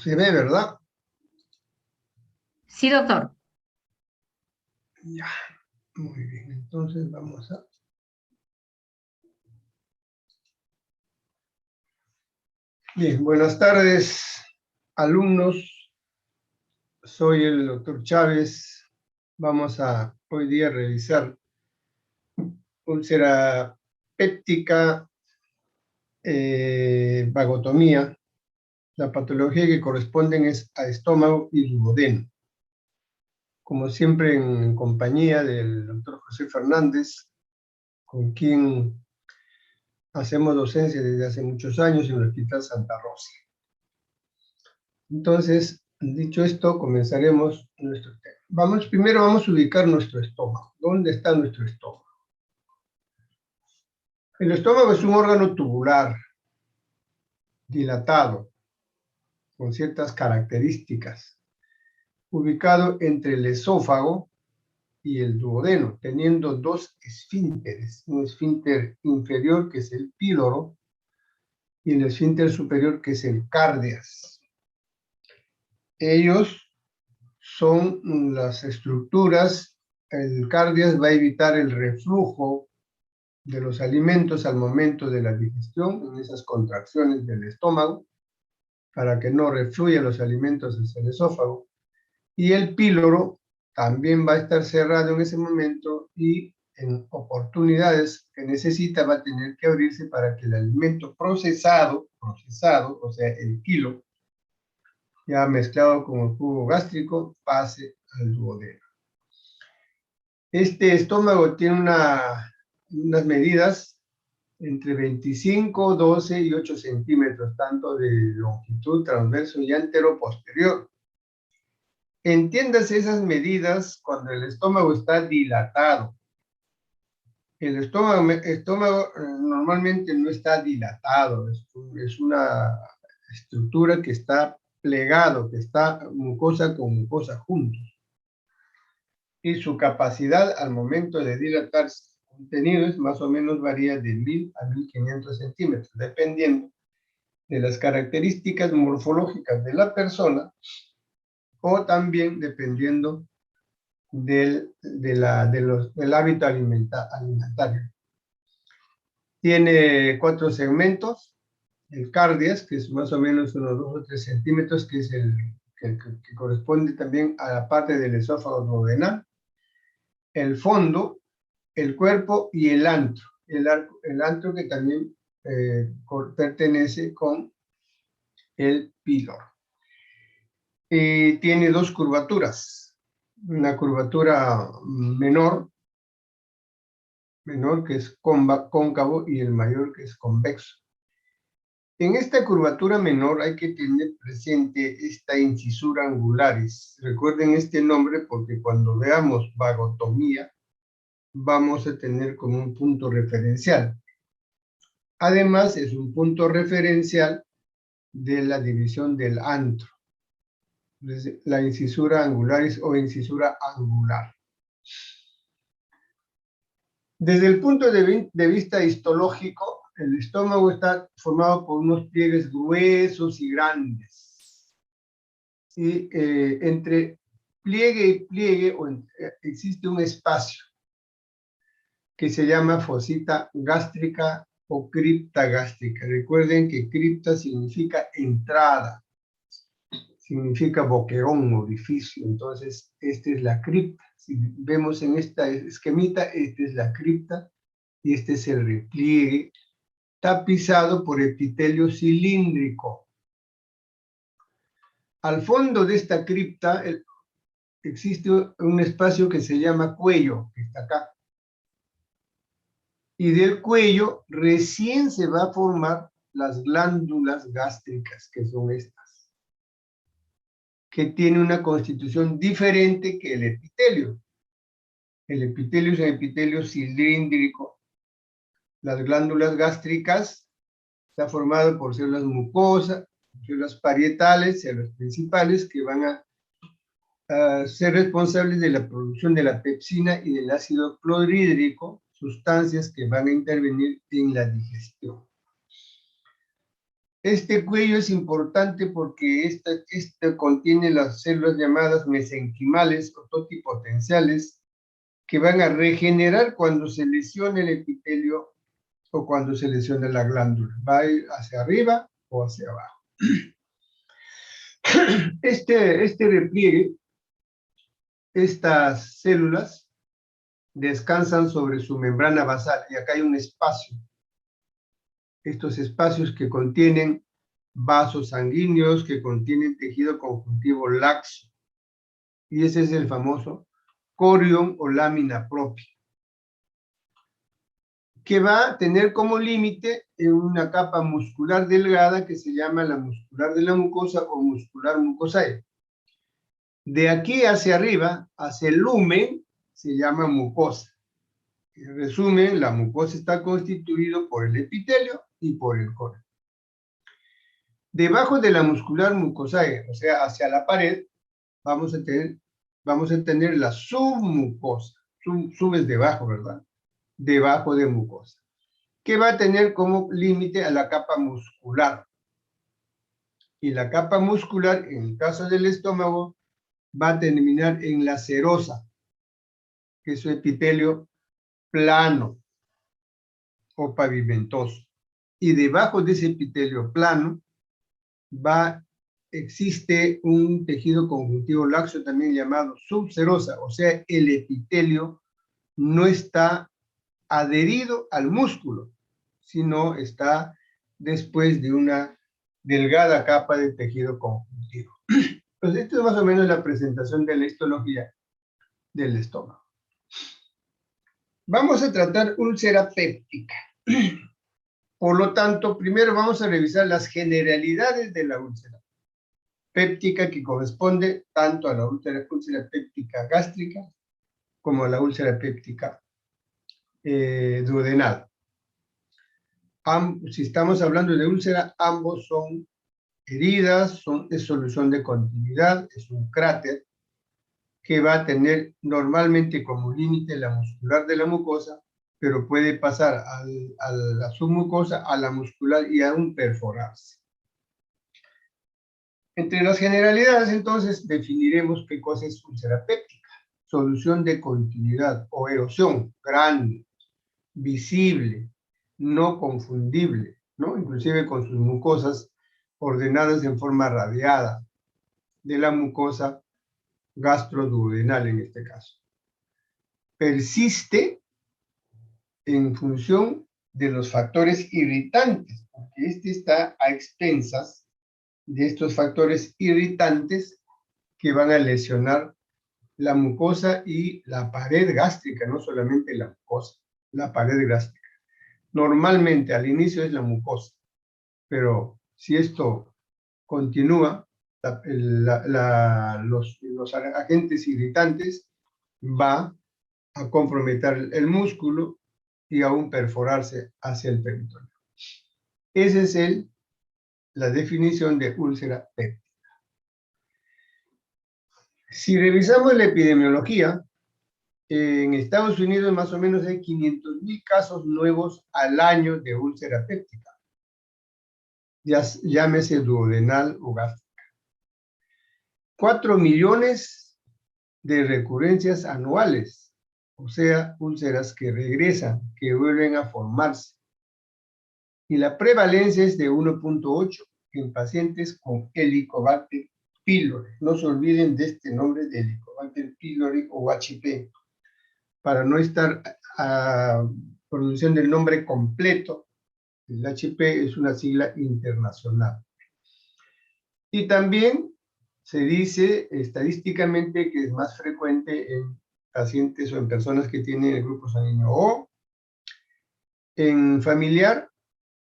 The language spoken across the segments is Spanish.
Se ve, ¿verdad? Sí, doctor. Ya, muy bien. Entonces vamos a... Bien, buenas tardes, alumnos. Soy el doctor Chávez. Vamos a hoy día revisar úlcera péptica, vagotomía. La patología que corresponden es a estómago y duodeno. Como siempre en compañía del doctor José Fernández, con quien hacemos docencia desde hace muchos años en el Hospital Santa Rosa. Entonces, dicho esto, comenzaremos nuestro tema. Primero vamos a ubicar nuestro estómago. ¿Dónde está nuestro estómago? El estómago es un órgano tubular, dilatado, con ciertas características, ubicado entre el esófago y el duodeno, teniendo dos esfínteres, un esfínter inferior que es el píloro y el esfínter superior que es el cardias. Ellos son las estructuras, el cardias va a evitar el reflujo de los alimentos al momento de la digestión, en esas contracciones del estómago, para que no refluyan los alimentos hacia el esófago. Y el píloro también va a estar cerrado en ese momento y en oportunidades que necesita va a tener que abrirse para que el alimento procesado, o sea, el kilo, ya mezclado con el jugo gástrico, pase al duodeno. Este estómago tiene unas medidas entre 25, 12 y 8 centímetros, tanto de longitud, transverso y anteroposterior. Entiéndase esas medidas cuando el estómago está dilatado. El estómago normalmente no está dilatado, es una estructura que está plegado, que está mucosa con mucosa juntos. Y su capacidad al momento de dilatarse, contenidos más o menos varía de 1000 a 1500 centímetros, dependiendo de las características morfológicas de la persona o también dependiendo del hábito alimentario. Tiene 4 segmentos, el cardias, que es más o menos unos 2 o 3 centímetros, que es el que corresponde también a la parte del esófago duodenal, el fondo, el cuerpo y el antro. El antro que también pertenece con el píloro. Tiene 2 curvaturas, una curvatura menor que es cóncavo y el mayor que es convexo. En esta curvatura menor hay que tener presente esta incisura angularis. Recuerden este nombre porque cuando veamos vagotomía vamos a tener como un punto referencial. Además es un punto referencial de la división del antro. La incisura angularis o incisura angular. Desde el punto de vista histológico, el estómago está formado por unos pliegues gruesos y grandes. Y entre pliegue y pliegue existe un espacio que se llama fosita gástrica o cripta gástrica. Recuerden que cripta significa entrada, significa boquerón, orificio. Entonces, esta es la cripta. Si vemos en esta esquemita, esta es la cripta y este es el repliegue tapizado por epitelio cilíndrico. Al fondo de esta cripta existe un espacio que se llama cuello, que está acá. Y del cuello recién se va a formar las glándulas gástricas, que son estas, que tiene una constitución diferente que el epitelio. El epitelio es un epitelio cilíndrico. Las glándulas gástricas está formado por células mucosas, células parietales, células principales, que van a ser responsables de la producción de la pepsina y del ácido clorhídrico, sustancias que van a intervenir en la digestión. Este cuello es importante porque este contiene las células llamadas mesenquimales o totipotenciales que van a regenerar cuando se lesiona el epitelio o cuando se lesiona la glándula. Va a ir hacia arriba o hacia abajo. Este repliegue, estas células descansan sobre su membrana basal y acá hay un espacio. Estos espacios que contienen vasos sanguíneos, que contienen tejido conjuntivo laxo. Y ese es el famoso corión o lámina propia, que va a tener como límite una capa muscular delgada que se llama la muscular de la mucosa o muscular mucosae. De aquí hacia arriba, hacia el lumen, se llama mucosa. En resumen, la mucosa está constituida por el epitelio y por el corión. Debajo de la muscular mucosae, o sea, hacia la pared, vamos a tener la submucosa. Sub es debajo, ¿verdad? Debajo de mucosa, que va a tener como límite a la capa muscular. Y la capa muscular, en el caso del estómago, va a terminar en la serosa, que es su epitelio plano o pavimentoso. Y debajo de ese epitelio plano existe un tejido conjuntivo laxo también llamado subserosa, o sea, el epitelio no está adherido al músculo, sino está después de una delgada capa de tejido conjuntivo. Entonces, esto es más o menos la presentación de la histología del estómago. Vamos a tratar úlcera péptica. Por lo tanto, primero vamos a revisar las generalidades de la úlcera péptica, que corresponde tanto a la úlcera péptica gástrica como a la úlcera péptica duodenal. Si estamos hablando de úlcera, ambos son heridas, es solución de continuidad, es un cráter que va a tener normalmente como límite la muscular de la mucosa, pero puede pasar a la submucosa, a la muscular y aún perforarse. Entre las generalidades, entonces, definiremos qué cosa es úlcera péptica. Solución de continuidad o erosión grande, visible, no confundible, ¿no? Inclusive con sus mucosas ordenadas en forma radiada de la mucosa gastroduodenal en este caso. Persiste en función de los factores irritantes, porque este está a expensas de estos factores irritantes que van a lesionar la mucosa y la pared gástrica, no solamente la mucosa, la pared gástrica. Normalmente al inicio es la mucosa, pero si esto continúa, los agentes irritantes va a comprometer el músculo y aún perforarse hacia el peritoneo. Esa es la definición de úlcera péptica. Si revisamos la epidemiología, en Estados Unidos más o menos hay 500,000 casos nuevos al año de úlcera péptica. Llámese duodenal o gástrica. 4 millones de recurrencias anuales, o sea, úlceras que regresan, que vuelven a formarse. Y la prevalencia es de 1.8 en pacientes con Helicobacter pylori. No se olviden de este nombre de Helicobacter pylori o HP, para no estar pronunciando el nombre completo. El HP es una sigla internacional. Y también se dice estadísticamente que es más frecuente en pacientes o en personas que tienen el grupo sanguíneo O, en familiar,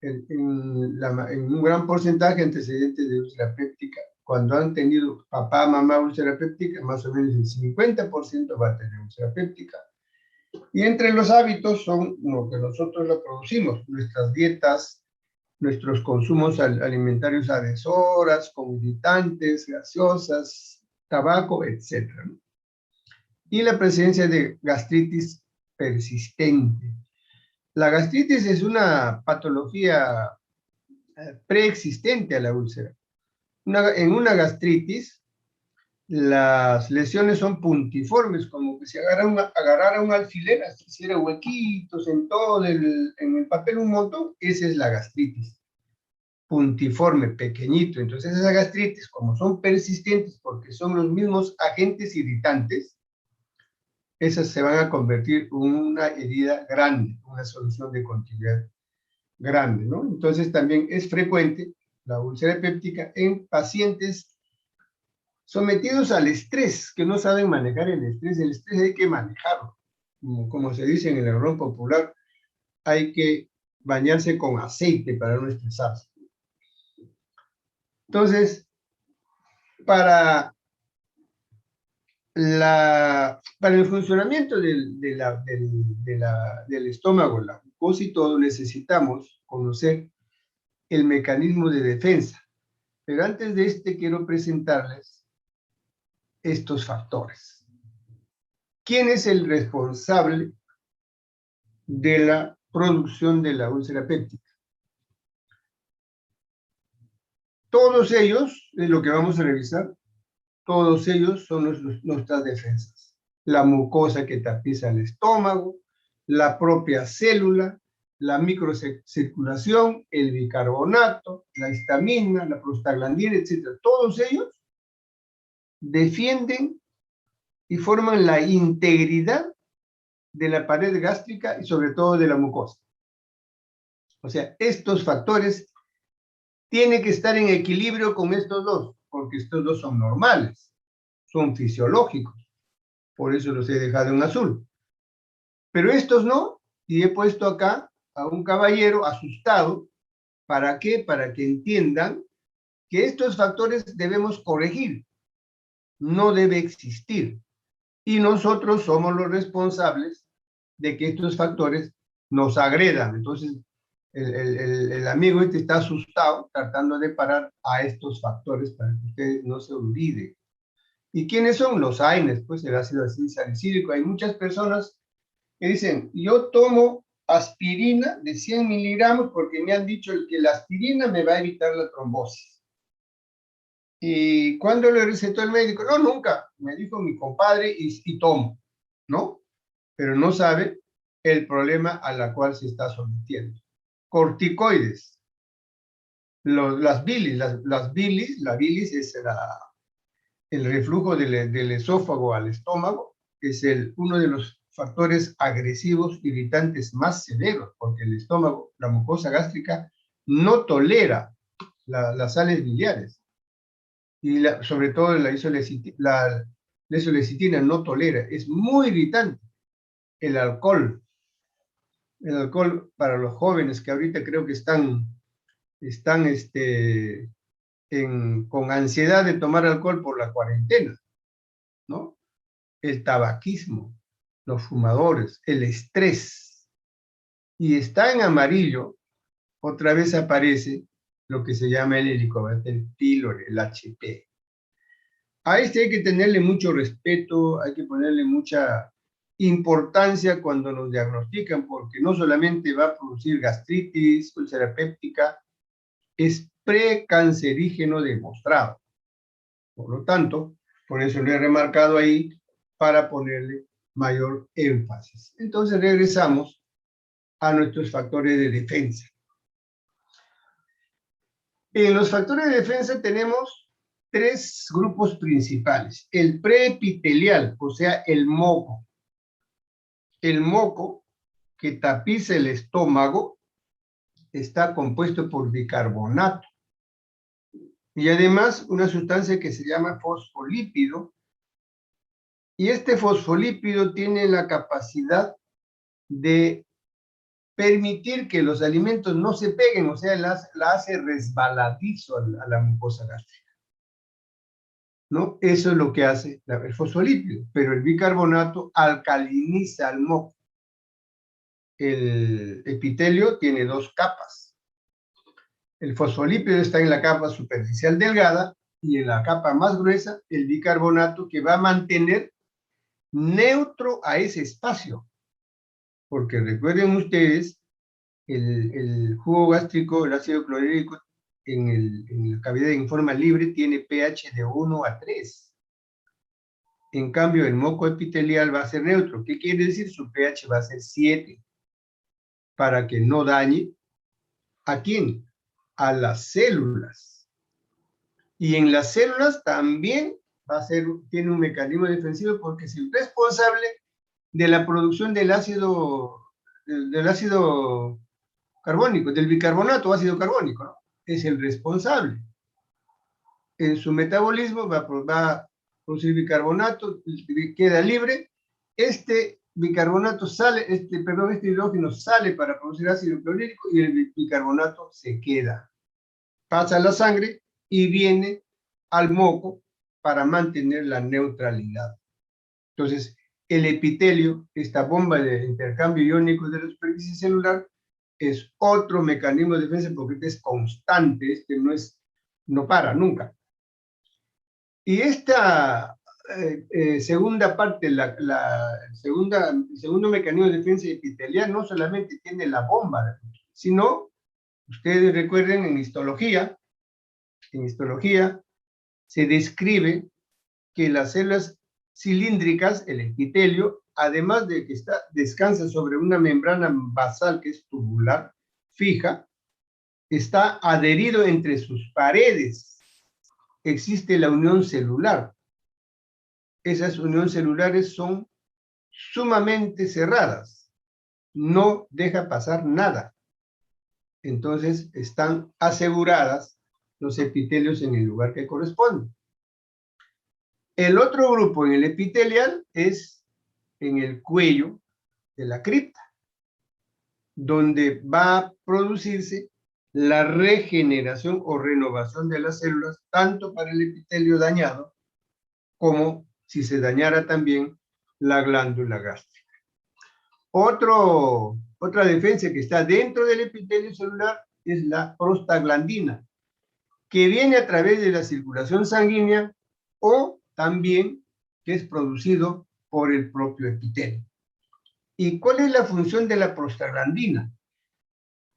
en un gran porcentaje antecedentes de úlcera péptica. Cuando han tenido papá, mamá úlcera péptica, más o menos el 50% va a tener úlcera péptica. Y entre los hábitos son lo que nosotros lo producimos, nuestras dietas, nuestros consumos alimentarios a deshoras, con irritantes, gaseosas, tabaco, etc. Y la presencia de gastritis persistente. La gastritis es una patología preexistente a la úlcera. En una gastritis, las lesiones son puntiformes, como que si agarrara un alfiler, así hiciera huequitos en todo en el papel un montón. Esa es la gastritis. Puntiforme, pequeñito. Entonces esas gastritis, como son persistentes porque son los mismos agentes irritantes, esas se van a convertir en una herida grande, una solución de continuidad grande, ¿no? Entonces también es frecuente la úlcera péptica en pacientes sometidos al estrés, que no saben manejar el estrés hay que manejarlo. Como se dice en el jargón popular, hay que bañarse con aceite para no estresarse. Entonces, para el funcionamiento del estómago, la glucosa y todo, necesitamos conocer el mecanismo de defensa. Pero antes de quiero presentarles estos factores. ¿Quién es el responsable de la producción de la úlcera péptica? Todos ellos, es lo que vamos a revisar, todos ellos son nuestras defensas. La mucosa que tapiza el estómago, la propia célula, la microcirculación, el bicarbonato, la histamina, la prostaglandina, etc. Todos ellos defienden y forman la integridad de la pared gástrica y sobre todo de la mucosa. O sea, estos factores tienen que estar en equilibrio con estos dos, porque estos dos son normales, son fisiológicos. Por eso los he dejado en azul. Pero estos no, y he puesto acá a un caballero asustado. ¿Para qué? Para que entiendan que estos factores debemos corregir. No debe existir. Y nosotros somos los responsables de que estos factores nos agredan. Entonces, el amigo este está asustado tratando de parar a estos factores para que ustedes no se olviden. ¿Y quiénes son? Los AINES, pues el ácido salicílico. Hay muchas personas que dicen, yo tomo aspirina de 100 miligramos porque me han dicho que la aspirina me va a evitar la trombosis. ¿Y cuándo le recetó el médico? No, nunca. Me dijo mi compadre y tomo, ¿no? Pero no sabe el problema a la cual se está sometiendo. Corticoides. Las bilis, la bilis es el reflujo del esófago al estómago, es uno de los factores agresivos irritantes más severos, porque el estómago, la mucosa gástrica, no tolera las sales biliares. Y sobre todo la isolecitina no tolera, es muy irritante. El alcohol para los jóvenes que ahorita creo que están con ansiedad de tomar alcohol por la cuarentena, ¿no? El tabaquismo, los fumadores, el estrés. Y está en amarillo, otra vez aparece lo que se llama el Helicobacter pylori, el HP. A este hay que tenerle mucho respeto, hay que ponerle mucha importancia cuando nos diagnostican, porque no solamente va a producir gastritis, úlcera péptica, es precancerígeno demostrado. Por lo tanto, por eso lo he remarcado ahí para ponerle mayor énfasis. Entonces regresamos a nuestros factores de defensa. En los factores de defensa tenemos tres grupos principales. El preepitelial, o sea, el moco. El moco que tapiza el estómago está compuesto por bicarbonato y además una sustancia que se llama fosfolípido, y este fosfolípido tiene la capacidad de permitir que los alimentos no se peguen, o sea, la hace resbaladizo a la mucosa gástrica, ¿no? Eso es lo que hace el fosfolípido, pero el bicarbonato alcaliniza al moco. El epitelio tiene dos capas. El fosfolípido está en la capa superficial delgada y en la capa más gruesa el bicarbonato, que va a mantener neutro a ese espacio. Porque recuerden ustedes, el jugo gástrico, el ácido clorhídrico, en la cavidad en forma libre tiene pH de 1 a 3. En cambio, el moco epitelial va a ser neutro. ¿Qué quiere decir? Su pH va a ser 7, para que no dañe ¿a quién? A las células. Y en las células también tiene un mecanismo defensivo porque es el responsable de la producción del ácido carbónico, del bicarbonato ácido carbónico, ¿no? Es el responsable. En su metabolismo va a producir bicarbonato, queda libre. Este bicarbonato sale, este hidrógeno sale para producir ácido clorhídrico y el bicarbonato se queda. Pasa a la sangre y viene al moco para mantener la neutralidad. Entonces, el epitelio, esta bomba de intercambio iónico de la superficie celular, es otro mecanismo de defensa porque este es constante, no para nunca. Y esta segunda parte, el segundo mecanismo de defensa epitelial no solamente tiene la bomba, sino, ustedes recuerden, en histología se describe que las células cilíndricas, el epitelio, además de que descansa sobre una membrana basal que es tubular, fija, está adherido entre sus paredes. Existe la unión celular. Esas uniones celulares son sumamente cerradas. No deja pasar nada. Entonces están aseguradas los epitelios en el lugar que corresponde. El otro grupo en el epitelial es en el cuello de la cripta, donde va a producirse la regeneración o renovación de las células, tanto para el epitelio dañado, como si se dañara también la glándula gástrica. Otra defensa que está dentro del epitelio celular es la prostaglandina, que viene a través de la circulación sanguínea o también que es producido por el propio epitelio. ¿Y cuál es la función de la prostaglandina?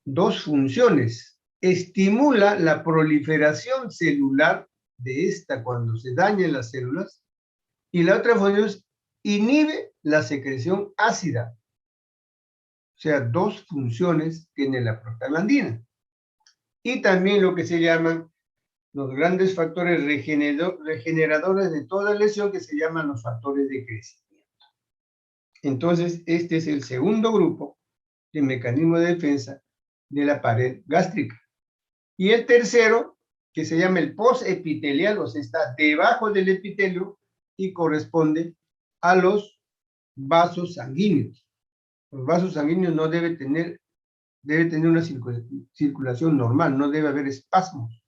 Dos funciones. Estimula la proliferación celular de esta cuando se dañan las células, y la otra función es inhibe la secreción ácida. O sea, dos funciones tiene la prostaglandina. Y también lo que se llaman los grandes factores regeneradores de toda lesión, que se llaman los factores de crecimiento. Entonces, este es el segundo grupo de mecanismo de defensa de la pared gástrica. Y el tercero, que se llama el posepitelial, o sea, está debajo del epitelio y corresponde a los vasos sanguíneos. Los vasos sanguíneos no debe tener una circulación normal, no debe haber espasmos.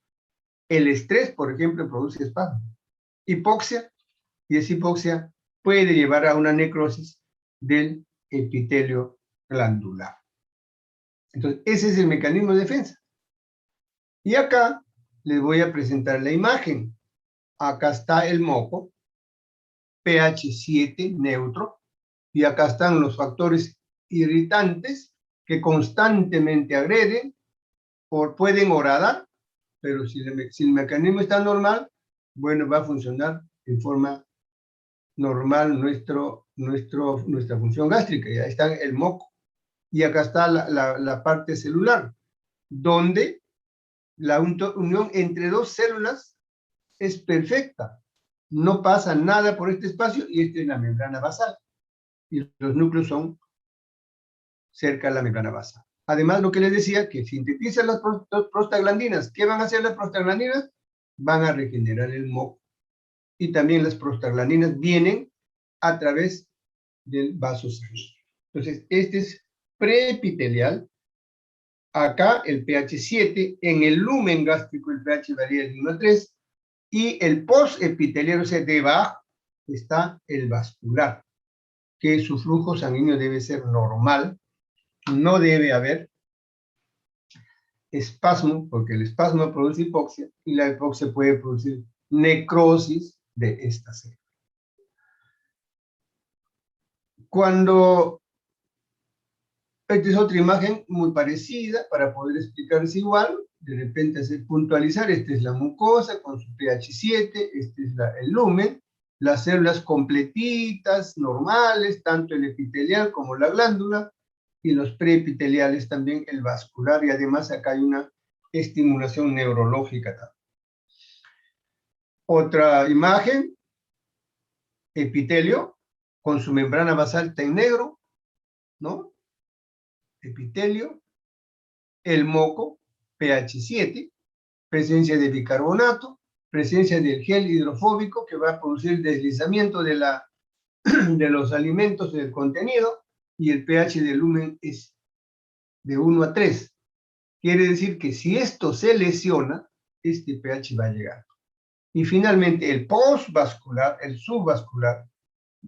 El estrés, por ejemplo, produce espasmos. Hipoxia, y esa hipoxia puede llevar a una necrosis del epitelio glandular. Entonces, ese es el mecanismo de defensa. Y acá les voy a presentar la imagen. Acá está el moco, pH 7 neutro, y acá están los factores irritantes que constantemente agreden, pueden horadar, pero si el mecanismo está normal, bueno, va a funcionar en forma normal nuestra función gástrica. Ya está el moco. Y acá está la parte celular, donde la unión entre dos células es perfecta. No pasa nada por este espacio y esta es la membrana basal. Y los núcleos son cerca de la membrana basal. Además, lo que les decía, que sintetizan las prostaglandinas. ¿Qué van a hacer las prostaglandinas? Van a regenerar el moco. Y también las prostaglandinas vienen a través del vaso sanguíneo. Entonces, este es preepitelial. Acá el pH 7, en el lumen gástrico el pH varía de 1 a 3, y el postepitelial, o sea, debajo, está el vascular, que su flujo sanguíneo debe ser normal, no debe haber espasmo, porque el espasmo produce hipoxia, y la hipoxia puede producir necrosis de esta célula. Esta es otra imagen muy parecida, para poder explicarles igual, de repente hacer puntualizar, esta es la mucosa con su pH 7, este es el lumen, las células completitas, normales, tanto el epitelial como la glándula, y los preepiteliales también, el vascular, y además acá hay una estimulación neurológica también. Otra imagen, epitelio, con su membrana basal en negro, ¿no? Epitelio, el moco, pH 7, presencia de bicarbonato, presencia del gel hidrofóbico que va a producir el deslizamiento de los alimentos del contenido, y el pH del lumen es de 1 a 3. Quiere decir que si esto se lesiona, este pH va a llegar. Y finalmente el postvascular, el subvascular,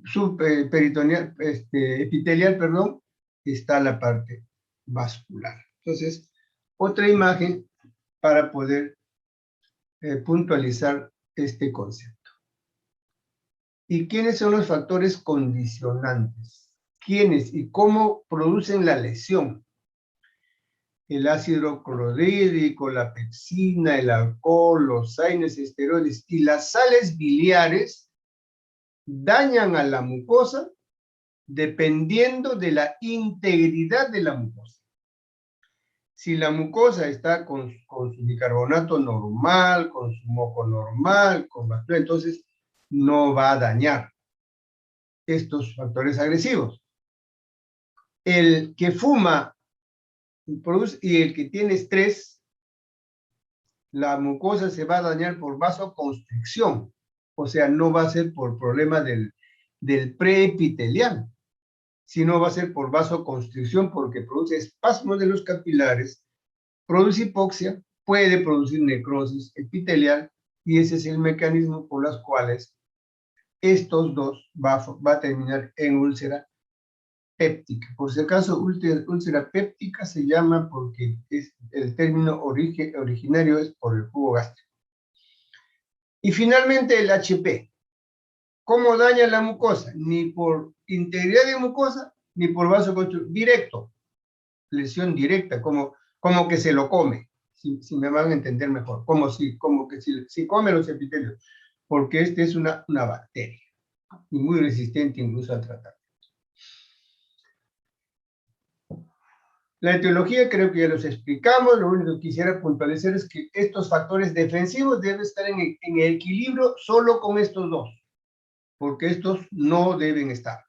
subperitoneal, epitelial, perdón, está la parte vascular. Entonces, otra imagen para poder puntualizar este concepto. ¿Y quiénes son los factores condicionantes? ¿Quiénes y cómo producen la lesión? El ácido clorhídrico, la pepsina, el alcohol, los AINES, esteroides y las sales biliares dañan a la mucosa dependiendo de la integridad de la mucosa. Si la mucosa está con su bicarbonato normal, con su moco normal, entonces no va a dañar estos factores agresivos. El que fuma y el que tiene estrés, la mucosa se va a dañar por vasoconstricción, o sea, no va a ser por problema del preepitelial, sino va a ser por vasoconstricción porque produce espasmos de los capilares, produce hipoxia, puede producir necrosis epitelial, y ese es el mecanismo por los cuales estos dos va a terminar en úlcera péptica. Por si acaso, úlcera péptica se llama porque el término originario es por el jugo gástrico. Y finalmente el HP. ¿Cómo daña la mucosa? Ni por integridad de mucosa, ni por vasoconstricción. Directo. Lesión directa, como que se lo come. Si me van a entender mejor. Como que si come los epitelios. Porque este es una bacteria. Y muy resistente incluso al tratamiento. La etiología creo que ya los explicamos. Lo único que quisiera puntualizar es que estos factores defensivos deben estar en equilibrio solo con estos dos, porque estos no deben estar.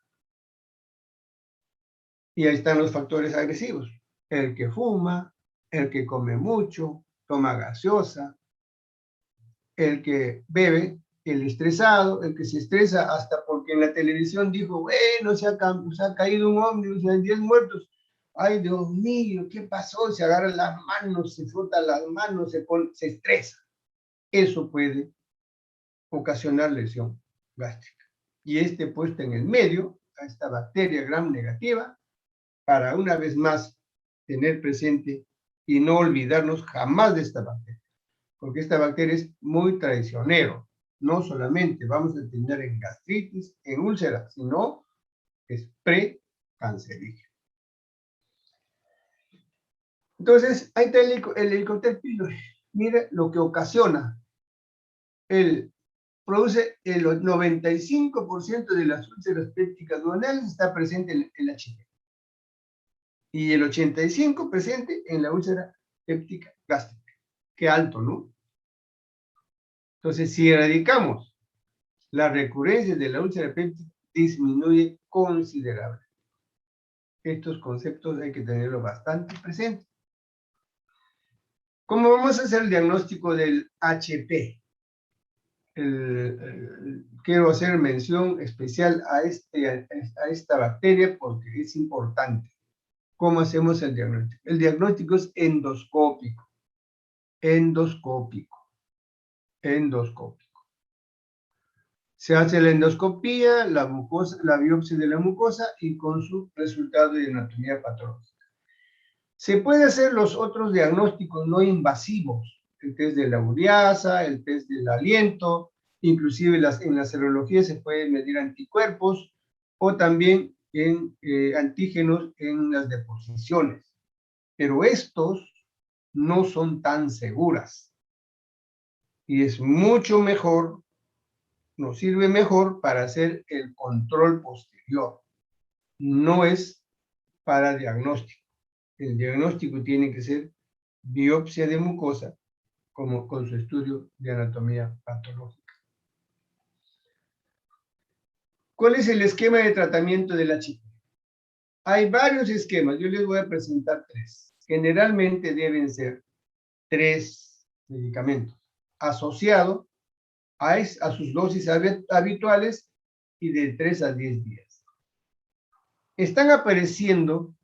Y ahí están los factores agresivos. El que fuma, el que come mucho, toma gaseosa, el que bebe, el estresado, el que se estresa hasta porque en la televisión dijo, bueno, se ha caído un hombre, o sea, hay 10 muertos. Ay, Dios mío, ¿qué pasó? Se agarra las manos, se frota las manos, se estresa. Eso puede ocasionar lesión gástrica. Y puesto en el medio, a esta bacteria gram negativa, para una vez más tener presente y no olvidarnos jamás de esta bacteria. Porque esta bacteria es muy traicionero. No solamente vamos a terminar en gastritis, en úlcera, sino es precancerígeno. Entonces, ahí está el Helicobacter pylori. Mire lo que ocasiona. Produce el 95% de las úlceras pépticas duodенales, está presente en el HP. Y el 85% presente en la úlcera péptica gástrica. Qué alto, ¿no? Entonces, si erradicamos la recurrencia de la úlcera péptica, disminuye considerablemente. Estos conceptos hay que tenerlos bastante presentes. ¿Cómo vamos a hacer el diagnóstico del HP? Quiero hacer mención especial a esta bacteria porque es importante. ¿Cómo hacemos el diagnóstico? El diagnóstico es endoscópico. Endoscópico. Se hace la endoscopía, la biopsia de la mucosa y con su resultado de anatomía patológica. Se puede hacer los otros diagnósticos no invasivos, el test de la ureasa, el test del aliento, inclusive en la serología se pueden medir anticuerpos o también en antígenos en las deposiciones. Pero estos no son tan seguras. Y es mucho mejor, nos sirve mejor para hacer el control posterior. No es para diagnóstico. El diagnóstico tiene que ser biopsia de mucosa, como con su estudio de anatomía patológica. ¿Cuál es el esquema de tratamiento del HIV? Hay varios esquemas, yo les voy a presentar 3. Generalmente deben ser 3 medicamentos, asociado a sus dosis habituales y de 3 a 10 días. Están apareciendo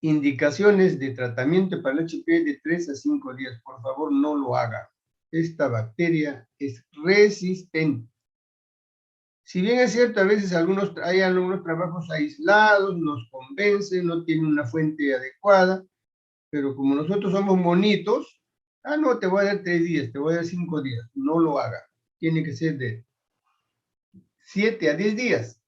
indicaciones de tratamiento para el HIV de 3 a 5 días. Por favor, no lo haga. Esta bacteria es resistente. Si bien es cierto, a veces hay algunos trabajos aislados, nos convencen, no tienen una fuente adecuada, pero como nosotros somos monitos, no, te voy a dar 3 días, te voy a dar 5 días. No lo haga. Tiene que ser de 7 a 10 días.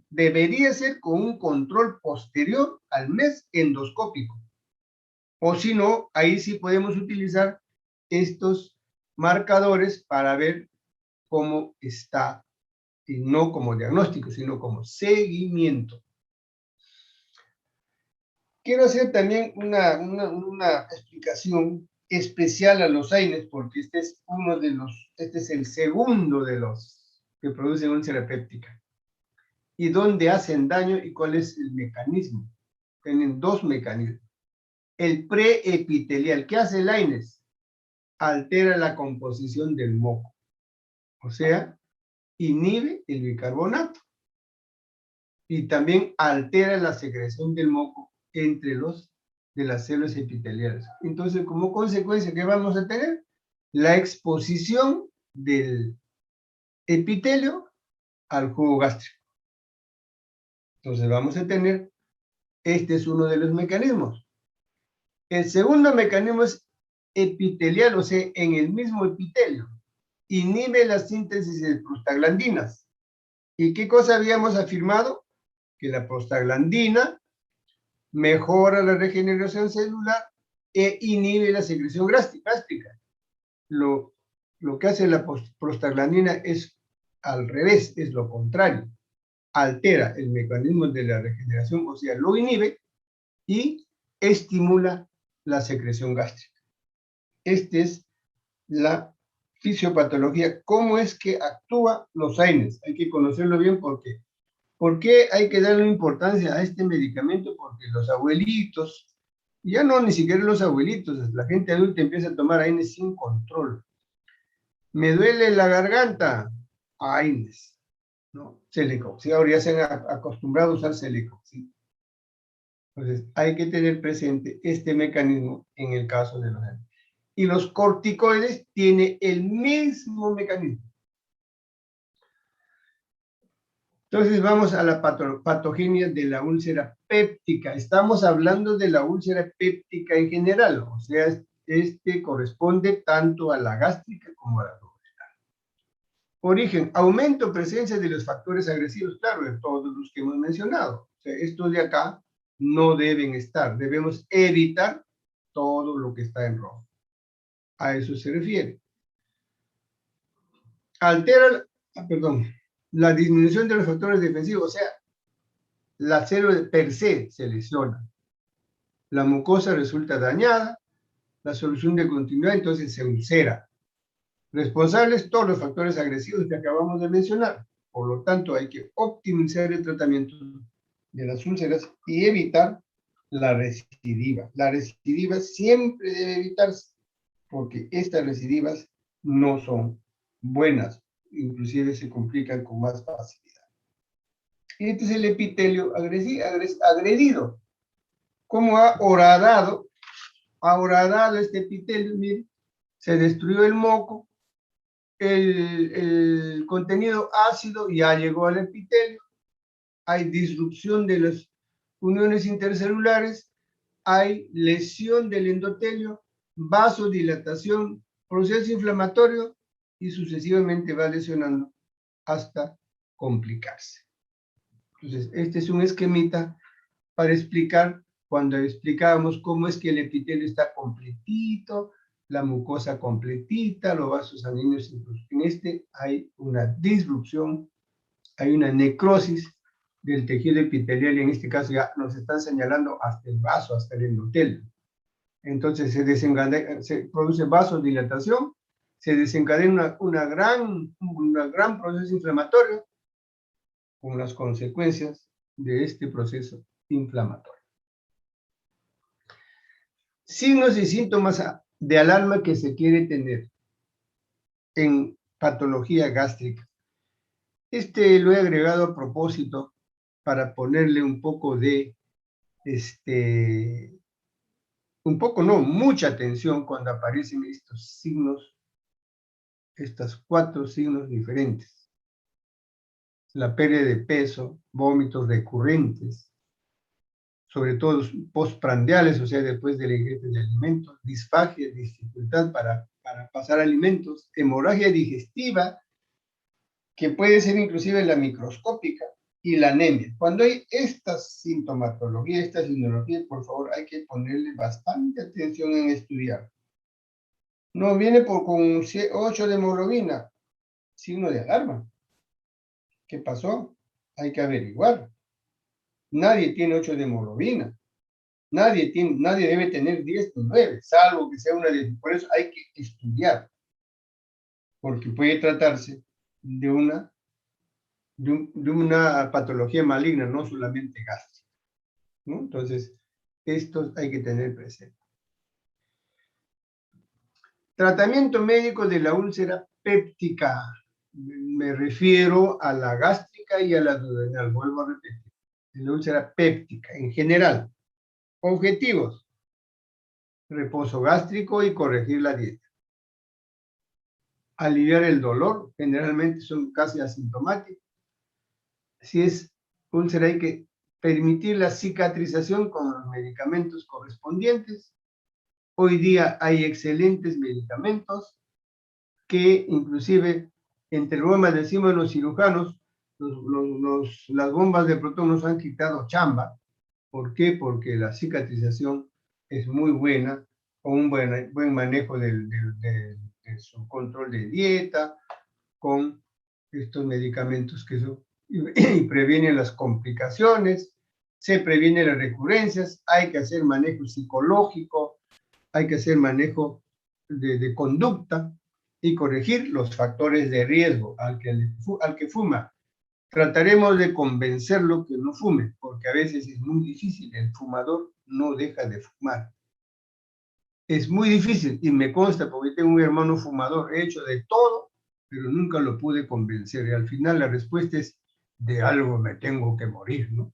Debería ser con un control posterior al mes endoscópico. O si no, ahí sí podemos utilizar estos marcadores para ver cómo está, y no como diagnóstico, sino como seguimiento. Quiero hacer también una explicación especial a los AINES, porque este es el segundo de los que producen úlcera péptica. Y dónde hacen daño y cuál es el mecanismo. Tienen 2 mecanismos. El preepitelial, ¿qué hace el AINES? Altera la composición del moco. O sea, inhibe el bicarbonato. Y también altera la secreción del moco entre de las células epiteliales. Entonces, como consecuencia, ¿qué vamos a tener? La exposición del epitelio al jugo gástrico. Entonces vamos a tener, este es uno de los mecanismos. El segundo mecanismo es epitelial, o sea, en el mismo epitelio. Inhibe la síntesis de prostaglandinas. ¿Y qué cosa habíamos afirmado? Que la prostaglandina mejora la regeneración celular e inhibe la secreción gástrica. Lo que hace la prostaglandina es al revés, es lo contrario. Altera el mecanismo de la regeneración, o sea, lo inhibe y estimula la secreción gástrica. Esta es la fisiopatología, cómo es que actúa los AINES. Hay que conocerlo bien porque ¿por qué hay que darle importancia a este medicamento? Porque los abuelitos, ya no ni siquiera los abuelitos, la gente adulta empieza a tomar AINES sin control. Me duele la garganta, AINES, ¿no? Celecoxib, ahora ya se han acostumbrado a usar Celecoxib. Entonces, hay que tener presente este mecanismo en el caso de los AINES. Y los corticoides tienen el mismo mecanismo. Entonces vamos a la patogenia de la úlcera péptica. Estamos hablando de la úlcera péptica en general, o sea, este corresponde tanto a la gástrica como a la duodenal. Origen, aumento o presencia de los factores agresivos, claro, de todos los que hemos mencionado. O sea, estos de acá no deben estar, debemos evitar todo lo que está en rojo. A eso se refiere. Altera, la disminución de los factores defensivos, o sea, la célula per se lesiona. La mucosa resulta dañada, la solución de continuidad entonces se ulcera. Responsables todos los factores agresivos que acabamos de mencionar. Por lo tanto, hay que optimizar el tratamiento de las úlceras y evitar la recidiva. La recidiva siempre debe evitarse porque estas recidivas no son buenas, inclusive se complican con más facilidad. Este es el epitelio agredido. ¿Cómo ha horadado este epitelio? Miren, se destruyó el moco, el contenido ácido ya llegó al epitelio, hay disrupción de las uniones intercelulares, hay lesión del endotelio, vasodilatación, proceso inflamatorio y sucesivamente va lesionando hasta complicarse. Entonces, este es un esquemita para explicar cuando explicábamos cómo es que el epitelio está completito, la mucosa completita, los vasos sanguíneos incluso. En este hay una disrupción, hay una necrosis del tejido epitelial, y en este caso ya nos están señalando hasta el vaso, hasta el endotelio. Entonces se produce vasodilatación, se desencadena un gran proceso inflamatorio con las consecuencias de este proceso inflamatorio. Signos y síntomas de alarma que se quiere tener en patología gástrica. Lo he agregado a propósito para ponerle un poco de, mucha atención cuando aparecen estos signos, estos 4 signos diferentes. La pérdida de peso, vómitos recurrentes, sobre todo postprandiales, o sea, después del ingreso de alimentos, disfagia, dificultad para pasar alimentos, hemorragia digestiva, que puede ser inclusive la microscópica, y la anemia. Cuando hay esta sintomatología, esta sinología, por favor, hay que ponerle bastante atención en estudiar. No viene con 8 de hemoglobina, signo de alarma. ¿Qué pasó? Hay que averiguar. Nadie tiene 8 de hemoglobina. Nadie debe tener 10 o 9, salvo que sea una de... Por eso hay que estudiar, porque puede tratarse de una patología maligna, no solamente gástrica, ¿no? Entonces, esto hay que tener presente. Tratamiento médico de la úlcera péptica. Me refiero a la gástrica y a la duodenal, vuelvo a repetir. La úlcera péptica, en general. Objetivos: reposo gástrico y corregir la dieta. Aliviar el dolor, generalmente son casi asintomáticos. Si es úlcera, hay que permitir la cicatrización con los medicamentos correspondientes. Hoy día hay excelentes medicamentos que inclusive entre bromas decimos los cirujanos, las bombas de protón nos han quitado chamba. ¿Por qué? Porque la cicatrización es muy buena, con un buen manejo de su control de dieta, con estos medicamentos que y previenen las complicaciones, se previenen las recurrencias, hay que hacer manejo psicológico, hay que hacer manejo de conducta y corregir los factores de riesgo al que fuma. Trataremos de convencerlo que no fume, porque a veces es muy difícil, el fumador no deja de fumar. Es muy difícil, y me consta porque tengo un hermano fumador, he hecho de todo, pero nunca lo pude convencer, y al final la respuesta es: de algo me tengo que morir, ¿no?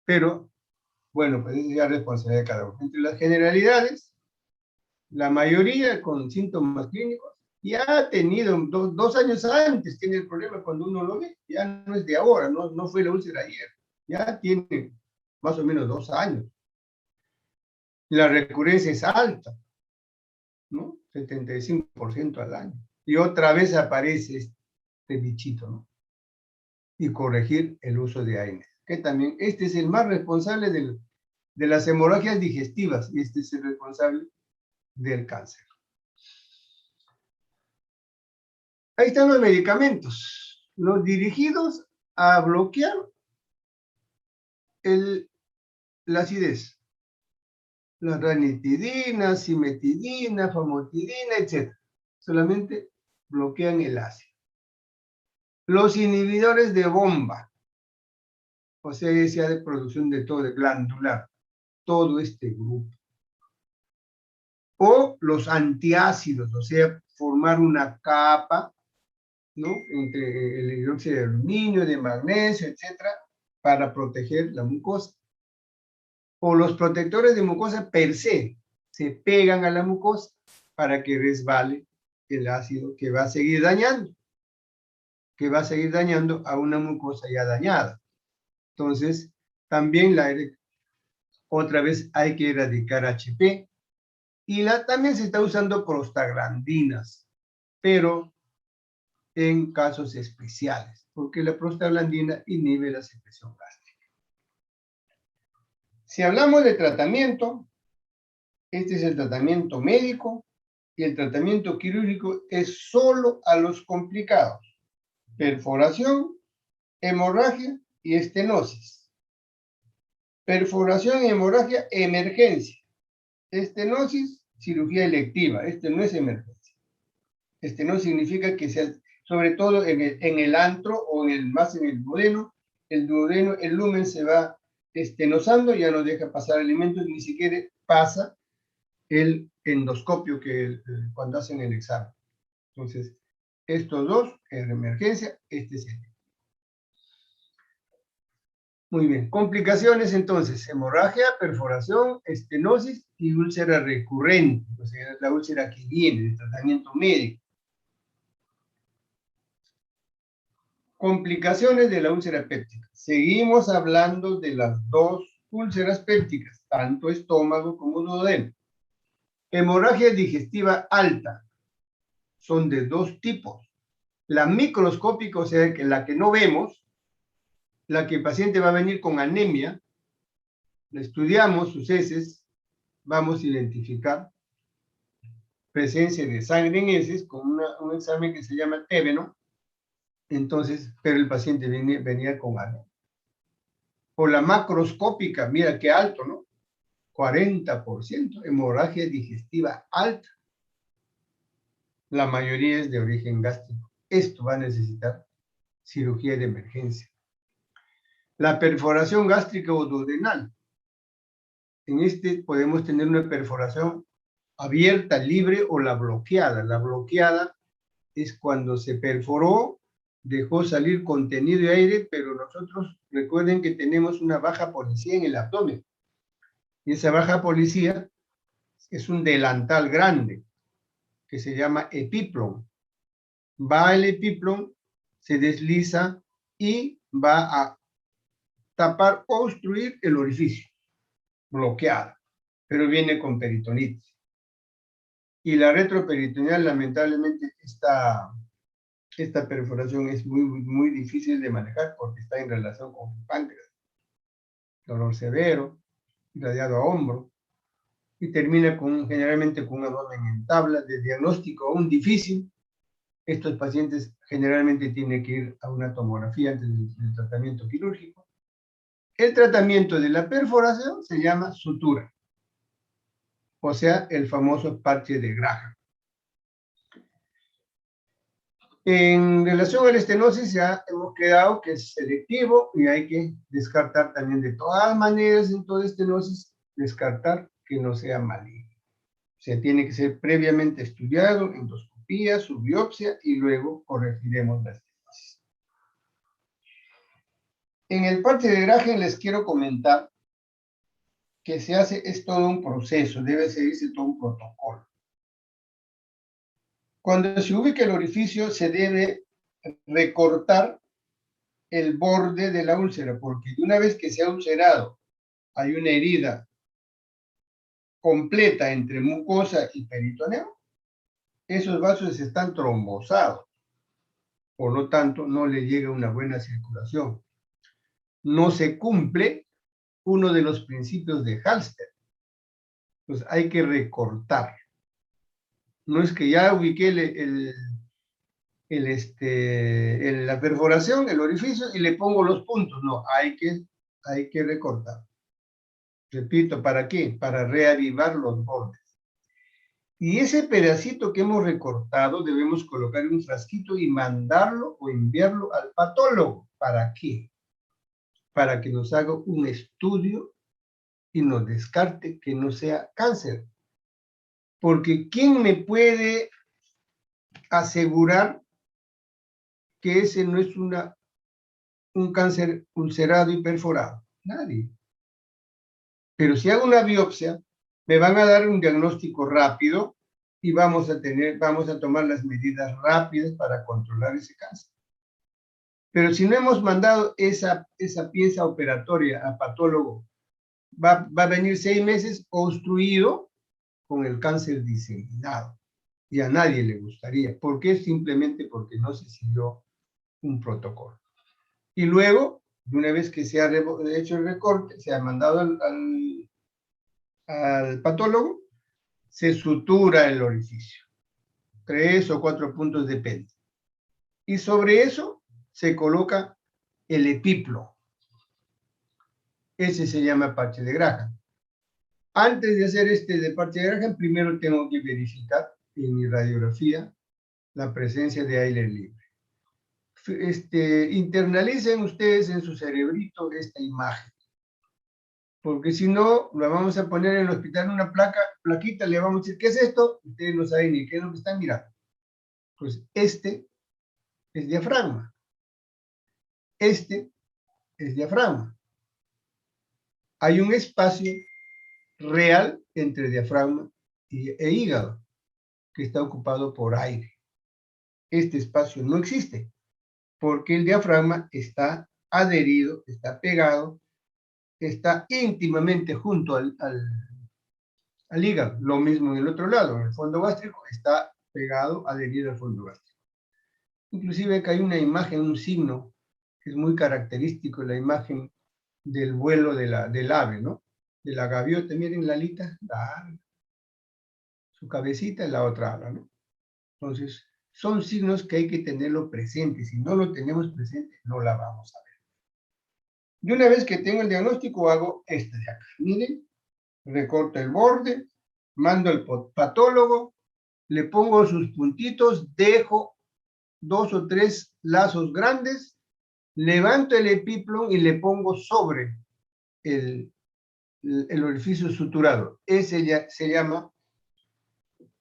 Pero, bueno, pues es ya responsabilidad de cada uno. Entre las generalidades, la mayoría con síntomas clínicos ya ha tenido 2 años antes, tiene el problema cuando uno lo ve, ya no es de ahora, no fue la úlcera ayer, ya tiene más o menos 2 años. La recurrencia es alta, ¿no? 75% al año. Y otra vez aparece este bichito, ¿no? Y corregir el uso de AINES, que también este es el más responsable de las hemorragias digestivas, y este es el responsable del cáncer. Ahí están los medicamentos, los dirigidos a bloquear la acidez. La ranitidina, cimetidina, famotidina, etc. Solamente bloquean el ácido. Los inhibidores de bomba, o sea de producción de todo, de glandular, todo este grupo. O los antiácidos, o sea, formar una capa, ¿no?, entre el hidróxido de aluminio, de magnesio, etcétera, para proteger la mucosa. O los protectores de mucosa per se pegan a la mucosa para que resbale el ácido que va a seguir dañando, a una mucosa ya dañada. Entonces, también otra vez hay que erradicar HP, y también se está usando prostaglandinas, pero en casos especiales, porque la prostaglandina inhibe la secreción gástrica. Si hablamos de tratamiento, este es el tratamiento médico y el tratamiento quirúrgico es solo a los complicados. Perforación, hemorragia y estenosis. Perforación y hemorragia, emergencia. Estenosis, cirugía electiva. Este no es emergencia. Este no significa que sea, sobre todo en el antro o más en el duodeno, el lumen se va estenosando, ya no deja pasar alimentos, ni siquiera pasa el endoscopio cuando hacen el examen. Entonces, estos dos, en emergencia, este es el. Muy bien, complicaciones entonces, hemorragia, perforación, estenosis y úlcera recurrente, o sea, la úlcera que viene de tratamiento médico. Complicaciones de la úlcera péptica. Seguimos hablando de las dos úlceras pépticas, tanto estómago como duodeno. Hemorragia digestiva alta. Son de dos tipos. La microscópica, o sea, la que no vemos, la que el paciente va a venir con anemia, la estudiamos, sus heces, vamos a identificar presencia de sangre en heces con un examen que se llama Tébeno, entonces, pero el paciente venía con anemia. O la macroscópica, mira qué alto, ¿no? 40%, hemorragia digestiva alta. La mayoría es de origen gástrico. Esto va a necesitar cirugía de emergencia. La perforación gástrica o duodenal. En este podemos tener una perforación abierta, libre o la bloqueada. La bloqueada es cuando se perforó, dejó salir contenido de aire, pero nosotros recuerden que tenemos una baja policía en el abdomen. Y esa baja policía es un delantal grande que se llama epiplon. Va el epiplon, se desliza y va a tapar o obstruir el orificio, bloqueada, pero viene con peritonitis. Y la retroperitoneal, lamentablemente, esta perforación es muy difícil de manejar porque está en relación con el páncreas. Dolor severo, irradiado a hombro, y termina generalmente con un abdomen en tabla, de diagnóstico aún difícil. Estos pacientes generalmente tienen que ir a una tomografía antes del tratamiento quirúrgico. El tratamiento de la perforación se llama sutura, o sea, el famoso parche de Graham. En relación a la estenosis ya hemos quedado que es selectivo y hay que descartar también de todas maneras en toda estenosis, descartar que no sea maligno. O sea, tiene que ser previamente estudiado, endoscopía, su biopsia y luego corregiremos la estenosis. En el parche de Graham les quiero comentar que es todo un proceso, debe seguirse todo un protocolo. Cuando se ubica el orificio se debe recortar el borde de la úlcera, porque una vez que se ha ulcerado, hay una herida completa entre mucosa y peritoneo, esos vasos están trombosados, por lo tanto no le llega una buena circulación. No se cumple uno de los principios de Halster. Pues hay que recortar. No es que ya ubiqué la perforación, el orificio, y le pongo los puntos. No, hay que recortar. Repito, ¿para qué? Para reavivar los bordes. Y ese pedacito que hemos recortado debemos colocar en un frasquito y mandarlo o enviarlo al patólogo. ¿Para qué? Para que nos haga un estudio y nos descarte que no sea cáncer. Porque ¿quién me puede asegurar que ese no es un cáncer ulcerado y perforado? Nadie. Pero si hago una biopsia, me van a dar un diagnóstico rápido y vamos a tomar las medidas rápidas para controlar ese cáncer. Pero si no hemos mandado esa pieza operatoria a patólogo, va a venir 6 meses obstruido con el cáncer diseminado. Y a nadie le gustaría. ¿Por qué? Simplemente porque no se siguió un protocolo. Y luego Y una vez que se ha hecho el recorte, se ha mandado al patólogo, se sutura el orificio. 3 o 4 puntos depende. Y sobre eso se coloca el epiplo. Ese se llama parche de Graham. Antes de hacer este de parche de Graham, primero tengo que verificar en mi radiografía la presencia de aire libre. Internalicen ustedes en su cerebrito esta imagen, porque si no, la vamos a poner en el hospital una plaquita, le vamos a decir, ¿qué es esto? Ustedes no saben ni qué es lo que están mirando. Pues este es diafragma. Este es diafragma. Hay un espacio real entre diafragma e hígado que está ocupado por aire. Este espacio no existe porque el diafragma está adherido, está pegado, está íntimamente junto al hígado. Lo mismo en el otro lado, en el fondo gástrico, está pegado, adherido al fondo gástrico. Inclusive que hay una imagen, un signo, que es muy característico, la imagen del vuelo del ave, ¿no? De la gaviota, miren la alita, su cabecita y la otra ala, ¿no? Entonces, son signos que hay que tenerlo presente. Si no lo tenemos presente, no la vamos a ver. Y una vez que tengo el diagnóstico, hago este de acá. Miren, recorto el borde, mando al patólogo, le pongo sus puntitos, dejo 2 o 3 lazos grandes, levanto el epíplon y le pongo sobre el orificio suturado. Ese ya se llama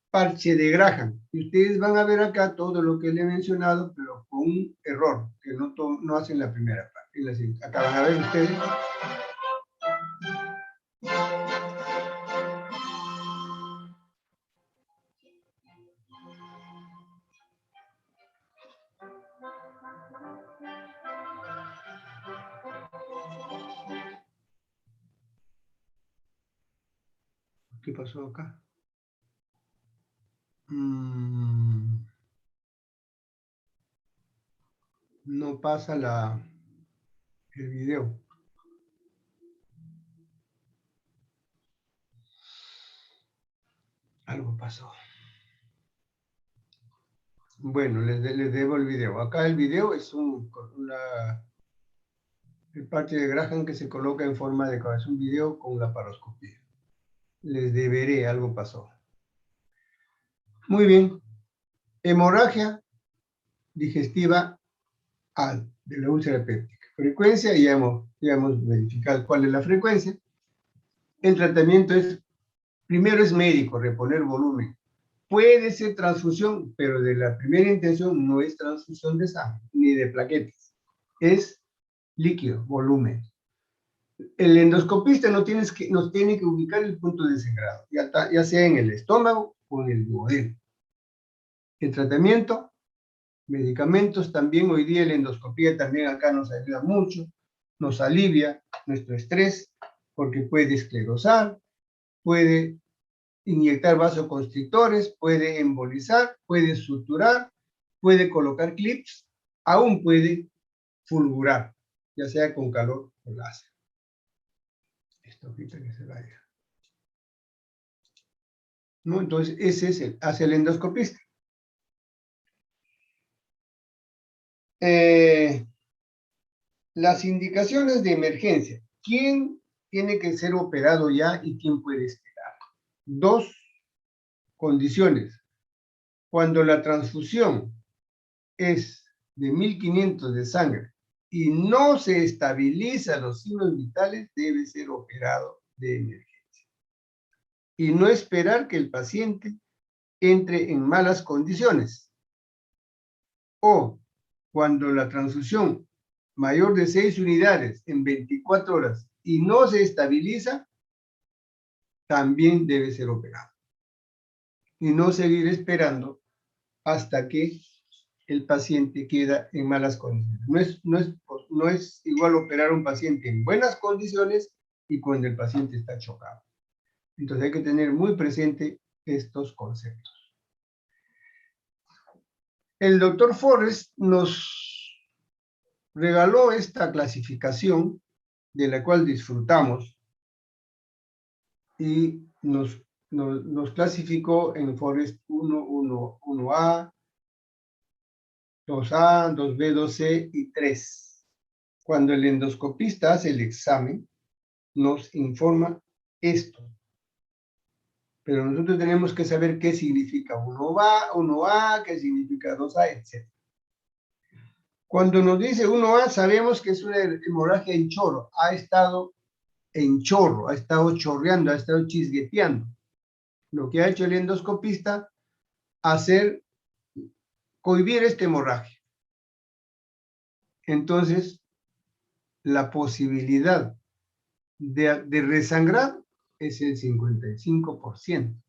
parche de Graham. Y ustedes van a ver acá todo lo que le he mencionado, pero con un error, que no hacen la primera parte. Acá van a ver ustedes. ¿Qué pasó acá? No pasa el video. Algo pasó. Bueno, les debo el video. Acá el video es el parche de Graham que se coloca en forma de cabeza. Un video con la laparoscopía. Les deberé, algo pasó. Muy bien. Hemorragia digestiva de la úlcera péptica. Frecuencia, ya hemos verificado cuál es la frecuencia. El tratamiento primero es médico, reponer volumen. Puede ser transfusión, pero de la primera intención no es transfusión de sangre, ni de plaquetas. Es líquido, volumen. El endoscopista nos tiene que ubicar el punto de sangrado, ya sea en el estómago o en el duodeno. El tratamiento, medicamentos, también hoy día la endoscopía también acá nos ayuda mucho, nos alivia nuestro estrés, porque puede esclerosar, puede inyectar vasoconstrictores, puede embolizar, puede suturar, puede colocar clips, aún puede fulgurar, ya sea con calor o láser. Esto ahorita que se vaya. ¿No? Entonces, ese hace el endoscopista. Las indicaciones de emergencia. ¿Quién tiene que ser operado ya y quién puede esperar? 2 condiciones. Cuando la transfusión es de 1500 de sangre y no se estabilizan los signos vitales, debe ser operado de emergencia. Y no esperar que el paciente entre en malas condiciones. O cuando la transfusión mayor de 6 unidades en 24 horas y no se estabiliza, también debe ser operado. Y no seguir esperando hasta que el paciente queda en malas condiciones. No es igual operar a un paciente en buenas condiciones y cuando el paciente está chocado. Entonces hay que tener muy presente estos conceptos. El doctor Forrest nos regaló esta clasificación de la cual disfrutamos y nos clasificó en Forest 1A, 2A, 2B, 2C y 3. Cuando el endoscopista hace el examen, nos informa esto. Pero nosotros tenemos que saber qué significa 1A, qué significa 2A, etc. Cuando nos dice 1A, sabemos que es una hemorragia en chorro. Ha estado en chorro, ha estado chorreando, ha estado chisgueteando. Lo que ha hecho el endoscopista, cohibir esta hemorragia. Entonces, la posibilidad de resangrar es el 55%.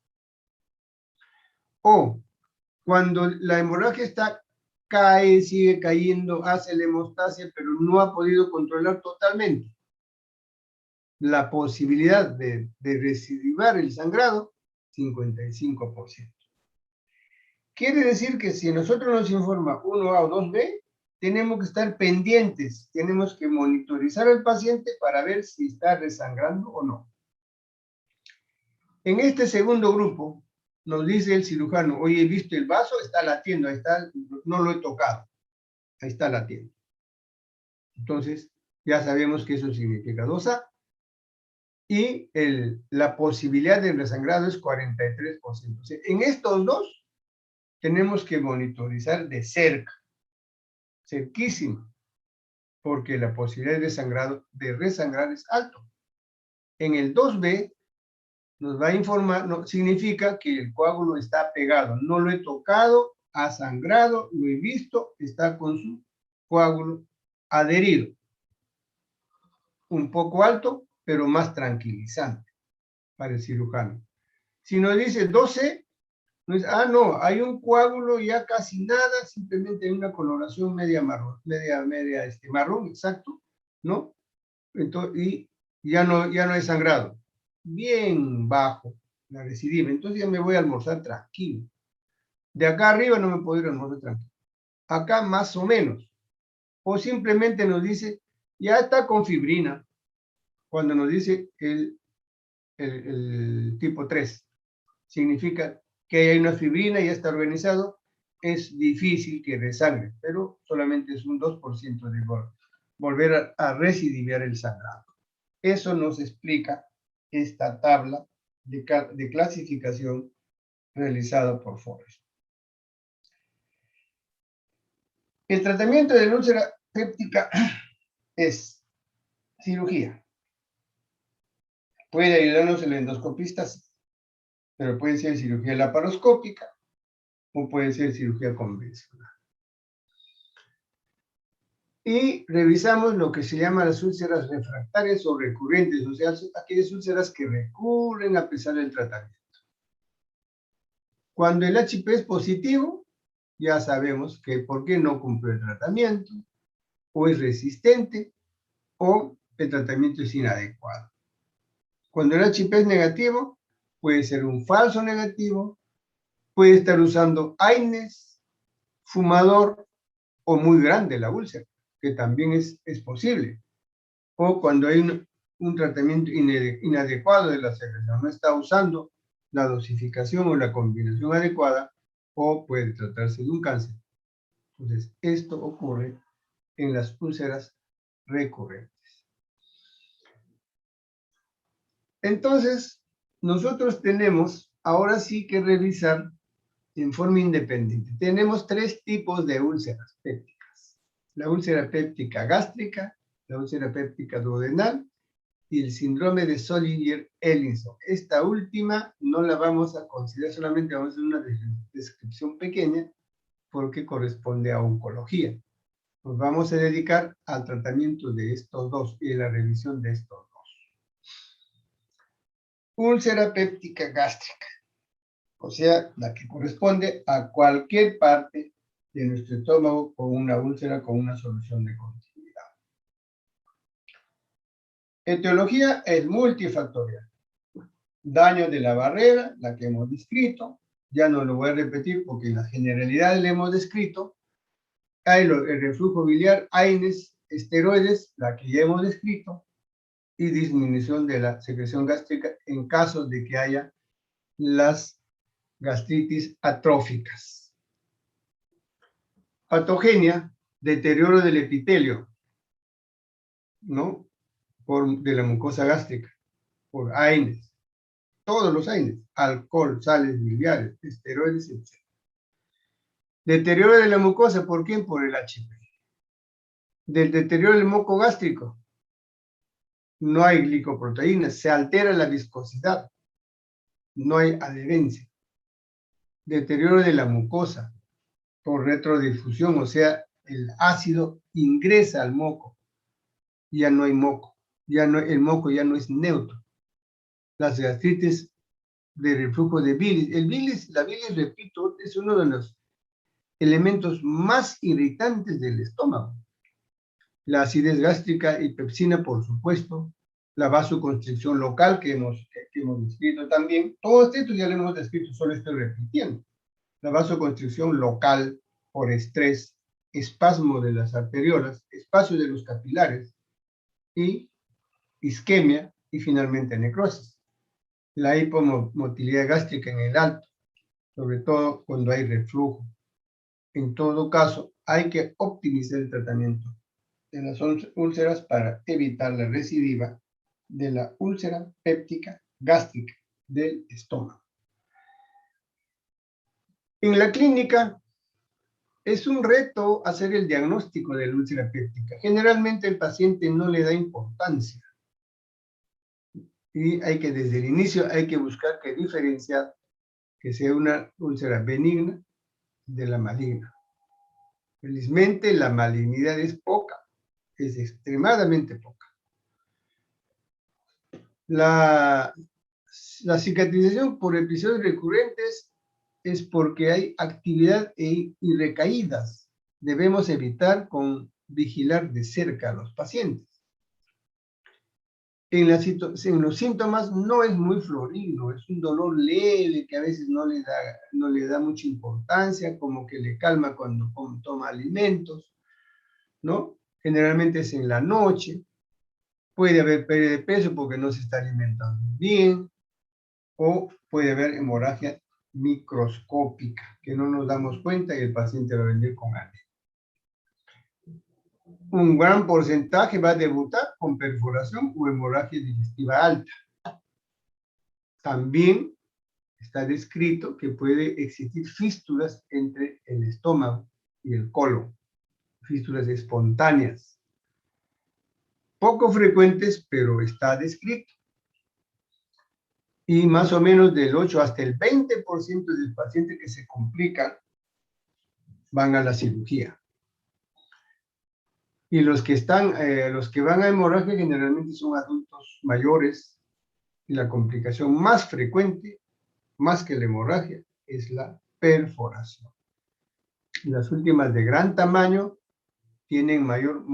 O cuando la hemorragia cae, sigue cayendo, hace la hemostasia, pero no ha podido controlar totalmente, la posibilidad de recidivar el sangrado, 55%. Quiere decir que si nosotros nos informa 1A o 2B, tenemos que estar pendientes, tenemos que monitorizar al paciente para ver si está resangrando o no. En este segundo grupo, nos dice el cirujano, oye, he visto el vaso, está latiendo, ahí está, no lo he tocado, ahí está latiendo. Entonces, ya sabemos que eso significa 2A, y la posibilidad de resangrado es 43%. O sea, en estos dos, tenemos que monitorizar de cerca, cerquísimo, porque la posibilidad de resangrar es alto. En el 2B, nos va a informar, no, significa que el coágulo está pegado, no lo he tocado, ha sangrado, lo he visto, está con su coágulo adherido. Un poco alto, pero más tranquilizante para el cirujano. Si nos dice 12, no, hay un coágulo ya casi nada, simplemente hay una coloración media marrón, marrón, exacto, ¿no? Entonces, y ya no hay sangrado. Bien bajo la recidiva, entonces ya me voy a almorzar tranquilo. De acá arriba no me puedo ir a almorzar tranquilo. Acá más o menos. O simplemente nos dice, ya está con fibrina, cuando nos dice el tipo 3. Significa que hay una fibrina y ya está organizado, es difícil que resangre, pero solamente es un 2% de volver a recidivar el sangrado. Eso nos explica esta tabla de clasificación realizada por Forest. El tratamiento de la úlcera péptica es cirugía. Puede ayudarnos el endoscopista, pero puede ser cirugía laparoscópica o puede ser cirugía convencional. Y revisamos lo que se llama las úlceras refractarias o recurrentes, o sea, aquellas úlceras que recurren a pesar del tratamiento. Cuando el HP es positivo, ya sabemos que por qué no cumple el tratamiento, o es resistente, o el tratamiento es inadecuado. Cuando el HP es negativo, puede ser un falso negativo, puede estar usando AINES, fumador, o muy grande la úlcera, que también es posible. O cuando hay un tratamiento inadecuado de la secreción, no está usando la dosificación o la combinación adecuada, o puede tratarse de un cáncer. Entonces, esto ocurre en las úlceras recurrentes. Entonces, nosotros tenemos ahora sí que revisar en forma independiente. Tenemos 3 tipos de úlceras pépticas. La úlcera péptica gástrica, la úlcera péptica duodenal y el síndrome de Zollinger-Ellison. Esta última no la vamos a considerar, solamente vamos a hacer una descripción pequeña porque corresponde a oncología. Nos vamos a dedicar al tratamiento de estos dos y a la revisión de estos dos. Úlcera péptica gástrica, o sea, la que corresponde a cualquier parte de nuestro estómago con una úlcera con una solución de continuidad. Etiología es multifactorial. Daño de la barrera, la que hemos descrito, ya no lo voy a repetir porque en la generalidad le hemos descrito. Hay el reflujo biliar, AINES, esteroides, la que ya hemos descrito, y disminución de la secreción gástrica en caso de que haya las gastritis atróficas. Patogenia, deterioro del epitelio, ¿no? De la mucosa gástrica, por AINES, todos los AINES, alcohol, sales biliares, esteroides, etc. Deterioro de la mucosa, ¿por quién? Por el HP. Del deterioro del moco gástrico, no hay glicoproteínas, se altera la viscosidad, no hay adherencia. Deterioro de la mucosa por retrodifusión, o sea, el ácido ingresa al moco, ya no hay moco, el moco ya no es neutro. Las gastritis de reflujo de bilis, la bilis, repito, es uno de los elementos más irritantes del estómago. La acidez gástrica y pepsina, por supuesto, la vasoconstricción local que hemos descrito también. Todo esto ya lo hemos descrito, solo estoy repitiendo. La vasoconstricción local por estrés, espasmo de las arteriolas, espacio de los capilares y isquemia y finalmente necrosis. La hipomotilidad gástrica en el alto, sobre todo cuando hay reflujo. En todo caso, hay que optimizar el tratamiento de las úlceras para evitar la recidiva de la úlcera péptica gástrica del estómago. En la clínica es un reto hacer el diagnóstico de la úlcera péptica. Generalmente el paciente no le da importancia y desde el inicio hay que buscar que diferenciar que sea una úlcera benigna de la maligna. Felizmente la malignidad es poca, es extremadamente poca. La cicatrización por episodios recurrentes es porque hay actividad y recaídas. Debemos evitar vigilar de cerca a los pacientes. En los síntomas no es muy florido, es un dolor leve que a veces no le da mucha importancia, como que le calma cuando toma alimentos, ¿no? Generalmente es en la noche. Puede haber pérdida de peso porque no se está alimentando bien, o puede haber hemorragia microscópica, que no nos damos cuenta y el paciente va a venir con anemia. Un gran porcentaje va a debutar con perforación o hemorragia digestiva alta. También está descrito que puede existir fístulas entre el estómago y el colon, fístulas espontáneas. Poco frecuentes, pero está descrito. Y más o menos del 8 hasta el 20% del paciente que se complican van a la cirugía. Y los que van a hemorragia generalmente son adultos mayores y la complicación más frecuente, más que la hemorragia, es la perforación. Las últimas de gran tamaño tienen mayor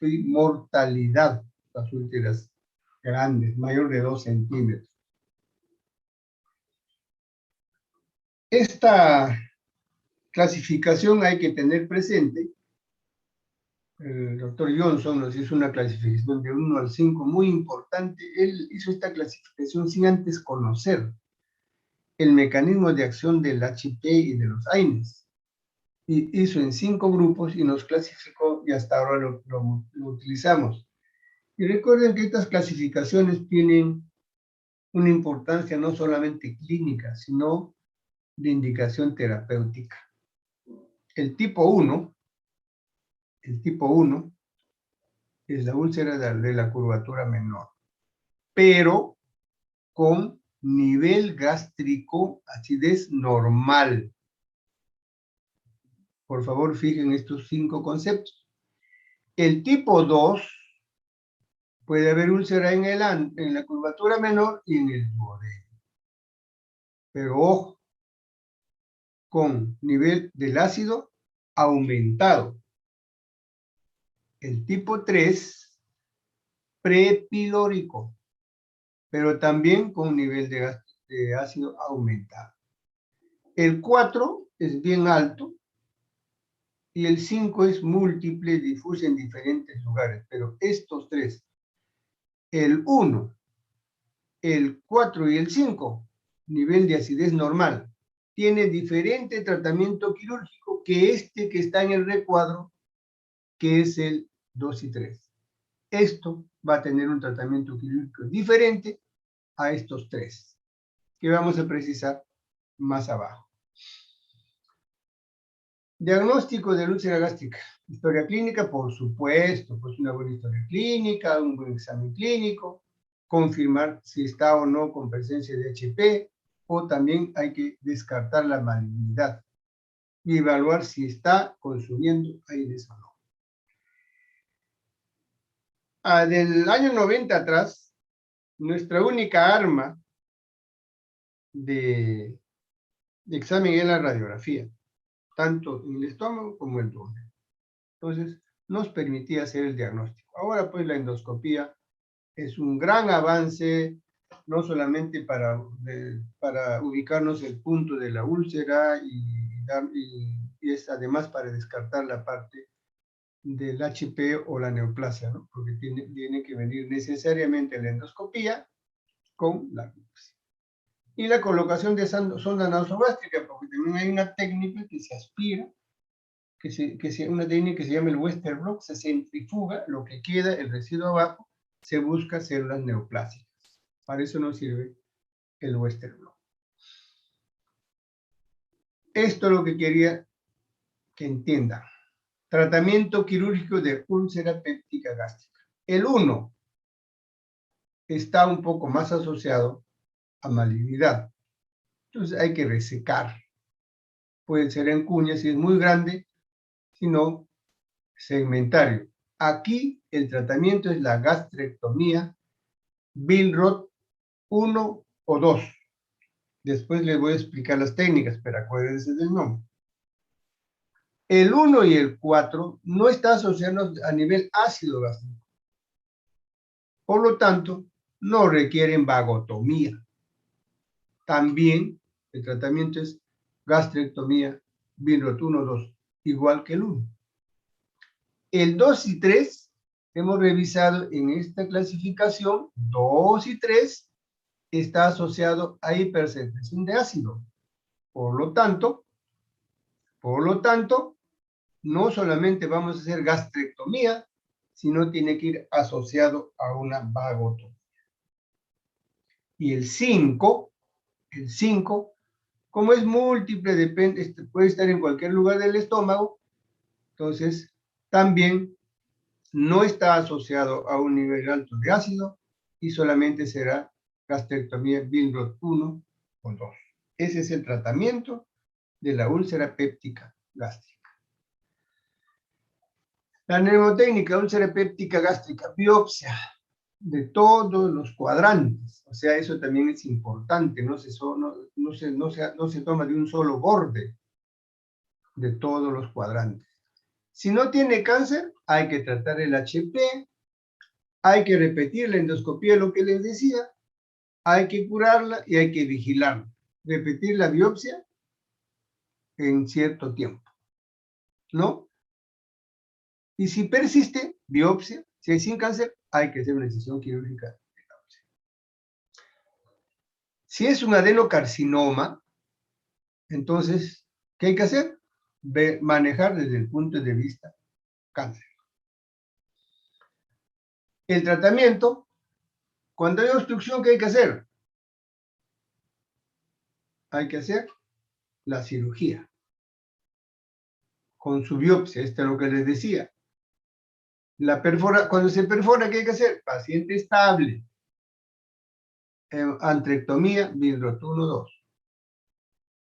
mortalidad, las úlceras grandes, mayor de 2 centímetros. Esta clasificación hay que tener presente. El doctor Johnson nos hizo una clasificación de 1 al 5 muy importante. Él hizo esta clasificación sin antes conocer el mecanismo de acción del HP y de los AINES. Y hizo en 5 grupos y nos clasificó y hasta ahora lo utilizamos. Y recuerden que estas clasificaciones tienen una importancia no solamente clínica, sino de indicación terapéutica. El tipo 1 es la úlcera de la curvatura menor, pero con nivel gástrico, acidez normal. Por favor, fijen estos 5 conceptos. El tipo 2 puede haber úlcera en la curvatura menor y en el duodeno. Pero ojo, con nivel del ácido aumentado. El tipo 3, prepilórico, pero también con nivel de ácido aumentado. El 4 es bien alto y el 5 es múltiple, difuso en diferentes lugares, pero estos tres, el 1, el 4 y el 5, nivel de acidez normal, tiene diferente tratamiento quirúrgico que este que está en el recuadro, que es el 2 y 3. Esto va a tener un tratamiento quirúrgico diferente a estos tres, que vamos a precisar más abajo. Diagnóstico de úlcera gástrica. Historia clínica, por supuesto, pues una buena historia clínica, un buen examen clínico, confirmar si está o no con presencia de HP, o también hay que descartar la malignidad y evaluar si está consumiendo aires o no. Del año 90 atrás, nuestra única arma de examen es la radiografía, tanto en el estómago como en el abdomen. Entonces, nos permitía hacer el diagnóstico. Ahora, pues, la endoscopía es un gran avance, no solamente para ubicarnos el punto de la úlcera y es además para descartar la parte del HP o la neoplasia, ¿no? Porque tiene que venir necesariamente la endoscopía con la biopsia. Y la colocación de sonda nasogástrica, porque también hay una técnica que se aspira, una técnica que se llama el Western blot, se centrifuga lo que queda, el residuo abajo, se busca células neoplásicas. Para eso nos sirve el Western blot. Esto es lo que quería que entiendan. Tratamiento quirúrgico de úlcera péptica gástrica. El 1 está un poco más asociado a malignidad. Entonces hay que resecar. Puede ser en cuña si es muy grande, si no, segmentario. Aquí el tratamiento es la gastrectomía Billroth 1 o 2. Después les voy a explicar las técnicas, pero acuérdense del nombre. El 1 y el 4 no están asociados a nivel ácido gástrico. Por lo tanto, no requieren vagotomía. También el tratamiento es gastrectomía Billroth 1 o 2, igual que el 1. El 2 y 3 hemos revisado en esta clasificación, 2 y 3 está asociado a hipersecreción de ácido. Por lo tanto, no solamente vamos a hacer gastrectomía, sino tiene que ir asociado a una vagotomía. Y el 5, como es múltiple, depende, puede estar en cualquier lugar del estómago, entonces también no está asociado a un nivel alto de ácido y solamente será gastrectomía Billroth 1 o 2. Ese es el tratamiento de la úlcera péptica gástrica. La mnemotécnica úlcera péptica gástrica, biopsia de todos los cuadrantes. O sea, eso también es importante, no se toma de un solo borde, de todos los cuadrantes. Si no tiene cáncer, hay que tratar el HP, hay que repetir la endoscopía, lo que les decía, hay que curarla y hay que vigilarla. Repetir la biopsia en cierto tiempo, ¿no? Y si persiste, biopsia. Si hay sin cáncer, hay que hacer una incisión quirúrgica. Si es un adenocarcinoma, entonces, ¿qué hay que hacer? Manejar desde el punto de vista cáncer. El tratamiento, cuando hay obstrucción, ¿qué hay que hacer? Hay que hacer la cirugía. Con su biopsia, esto es lo que les decía. Cuando se perfora, ¿qué hay que hacer? Paciente estable. Antrectomía, Billroth 1, 2.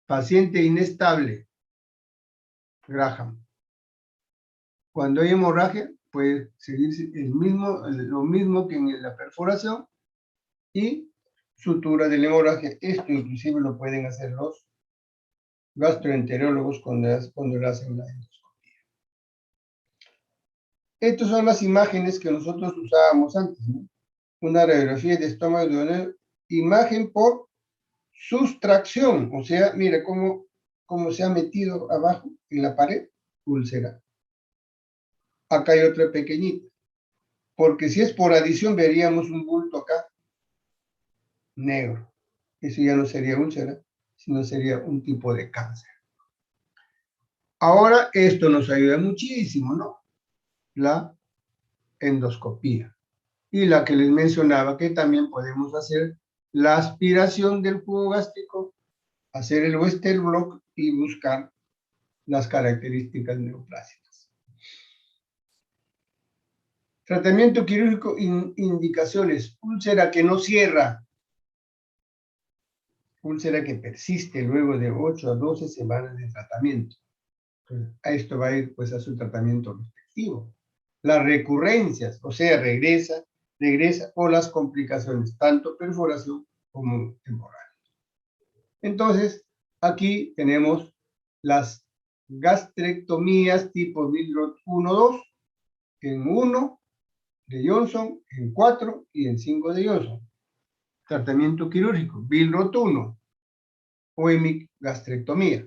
Paciente inestable, Graham. Cuando hay hemorragia, puede seguirse lo mismo que en la perforación y sutura de la hemorragia. Esto inclusive lo pueden hacer los gastroenterólogos cuando le hacen la endoscopia. Estas son las imágenes que nosotros usábamos antes, ¿no? Una radiografía de estómago duodeno, imagen por sustracción, o sea, mira cómo se ha metido abajo en la pared, úlcera. Acá hay otra pequeñita, porque si es por adición veríamos un bulto acá, negro. Eso ya no sería úlcera, sino sería un tipo de cáncer. Ahora esto nos ayuda muchísimo, ¿no? La endoscopía. Y la que les mencionaba, que también podemos hacer la aspiración del jugo gástrico, hacer el Western blot y buscar las características neoplásicas. Tratamiento quirúrgico, indicaciones: úlcera que no cierra, úlcera que persiste luego de 8 a 12 semanas de tratamiento. Entonces, a esto va a ir pues a su tratamiento respectivo. Las recurrencias, o sea, regresa, o las complicaciones, tanto perforación como hemorragia. Entonces, aquí tenemos las gastrectomías tipo Billroth 1-2, en 1 de Johnson, en 4 y en 5 de Johnson. Tratamiento quirúrgico, Billroth 1, o hemigastrectomía,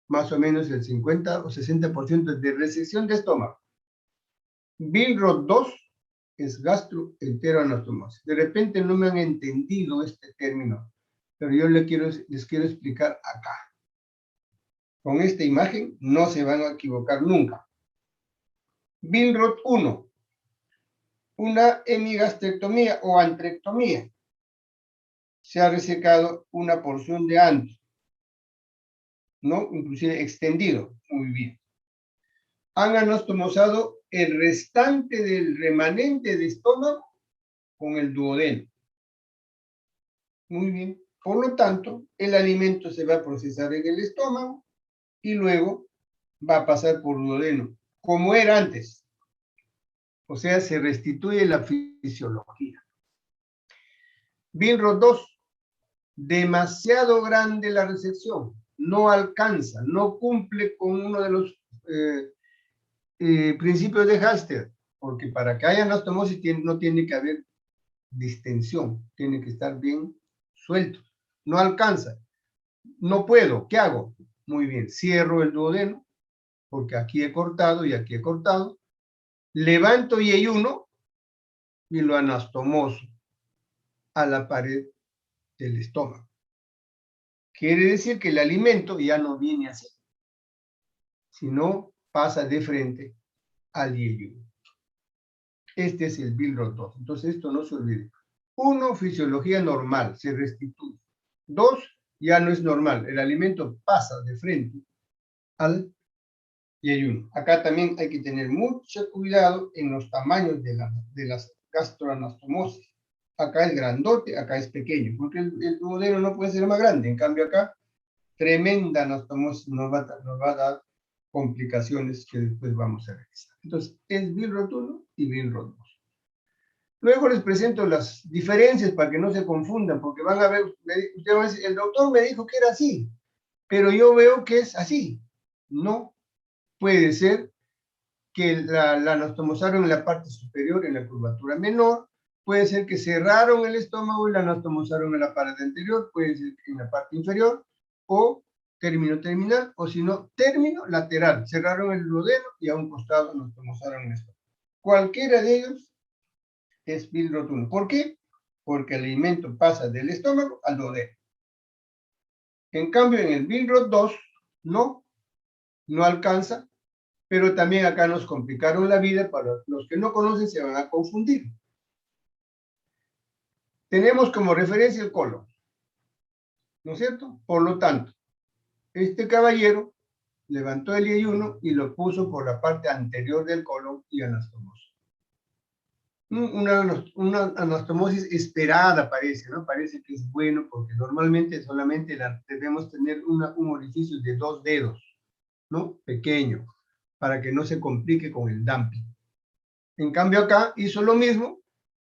más o menos el 50 o 60% de resección de estómago. Billroth 2 es gastroenteroanastomosis. De repente no me han entendido este término, pero yo les quiero explicar acá. Con esta imagen no se van a equivocar nunca. Billroth 1, una hemigastrectomía o antrectomía. Se ha resecado una porción de ano, ¿no? Inclusive extendido. Muy bien. Han anastomosado el restante del remanente de estómago con el duodeno. Muy bien. Por lo tanto, el alimento se va a procesar en el estómago y luego va a pasar por duodeno, como era antes. O sea, se restituye la fisiología. Billroth 2, demasiado grande la resección, no alcanza, no cumple con uno de los principios de Halster, porque para que haya anastomosis no tiene que haber distensión, tiene que estar bien suelto, no alcanza, no puedo, ¿qué hago? Muy bien, cierro el duodeno, porque aquí he cortado y aquí he cortado, levanto y ayuno y lo anastomoso a la pared del estómago. Quiere decir que el alimento ya no viene así, sino pasa de frente al ayuno. Este es el Billroth 2. Entonces esto no se olvide. 1, fisiología normal, se restituye. 2, ya no es normal, el alimento pasa de frente al ayuno. Acá también hay que tener mucho cuidado en los tamaños de las gastroanastomosis. Acá es grandote, acá es pequeño, porque el duodeno no puede ser más grande. En cambio acá, tremenda anastomosis nos va a dar complicaciones que después vamos a revisar. Entonces, es Billroth 1 y Billroth 2. Luego les presento las diferencias para que no se confundan, porque van a ver, usted va a decir, el doctor me dijo que era así, pero yo veo que es así. No puede ser que la anastomosaron en la parte superior, en la curvatura menor, puede ser que cerraron el estómago y la anastomosaron en la parte anterior, puede ser que en la parte inferior, o término terminal, o si no, término lateral, cerraron el duodeno y a un costado anastomosaron el estómago. Cualquiera de ellos es Billroth 1. ¿Por qué? Porque el alimento pasa del estómago al duodeno. En cambio, en el Billroth 2, no alcanza, pero también acá nos complicaron la vida. Para los que no conocen se van a confundir. Tenemos como referencia el colon, ¿no es cierto? Por lo tanto, este caballero levantó el ayuno y lo puso por la parte anterior del colon y anastomosó. Una anastomosis esperada parece, ¿no? Parece que es bueno porque normalmente solamente debemos tener un orificio de 2 dedos, ¿no? Pequeño, para que no se complique con el dumping. En cambio acá hizo lo mismo,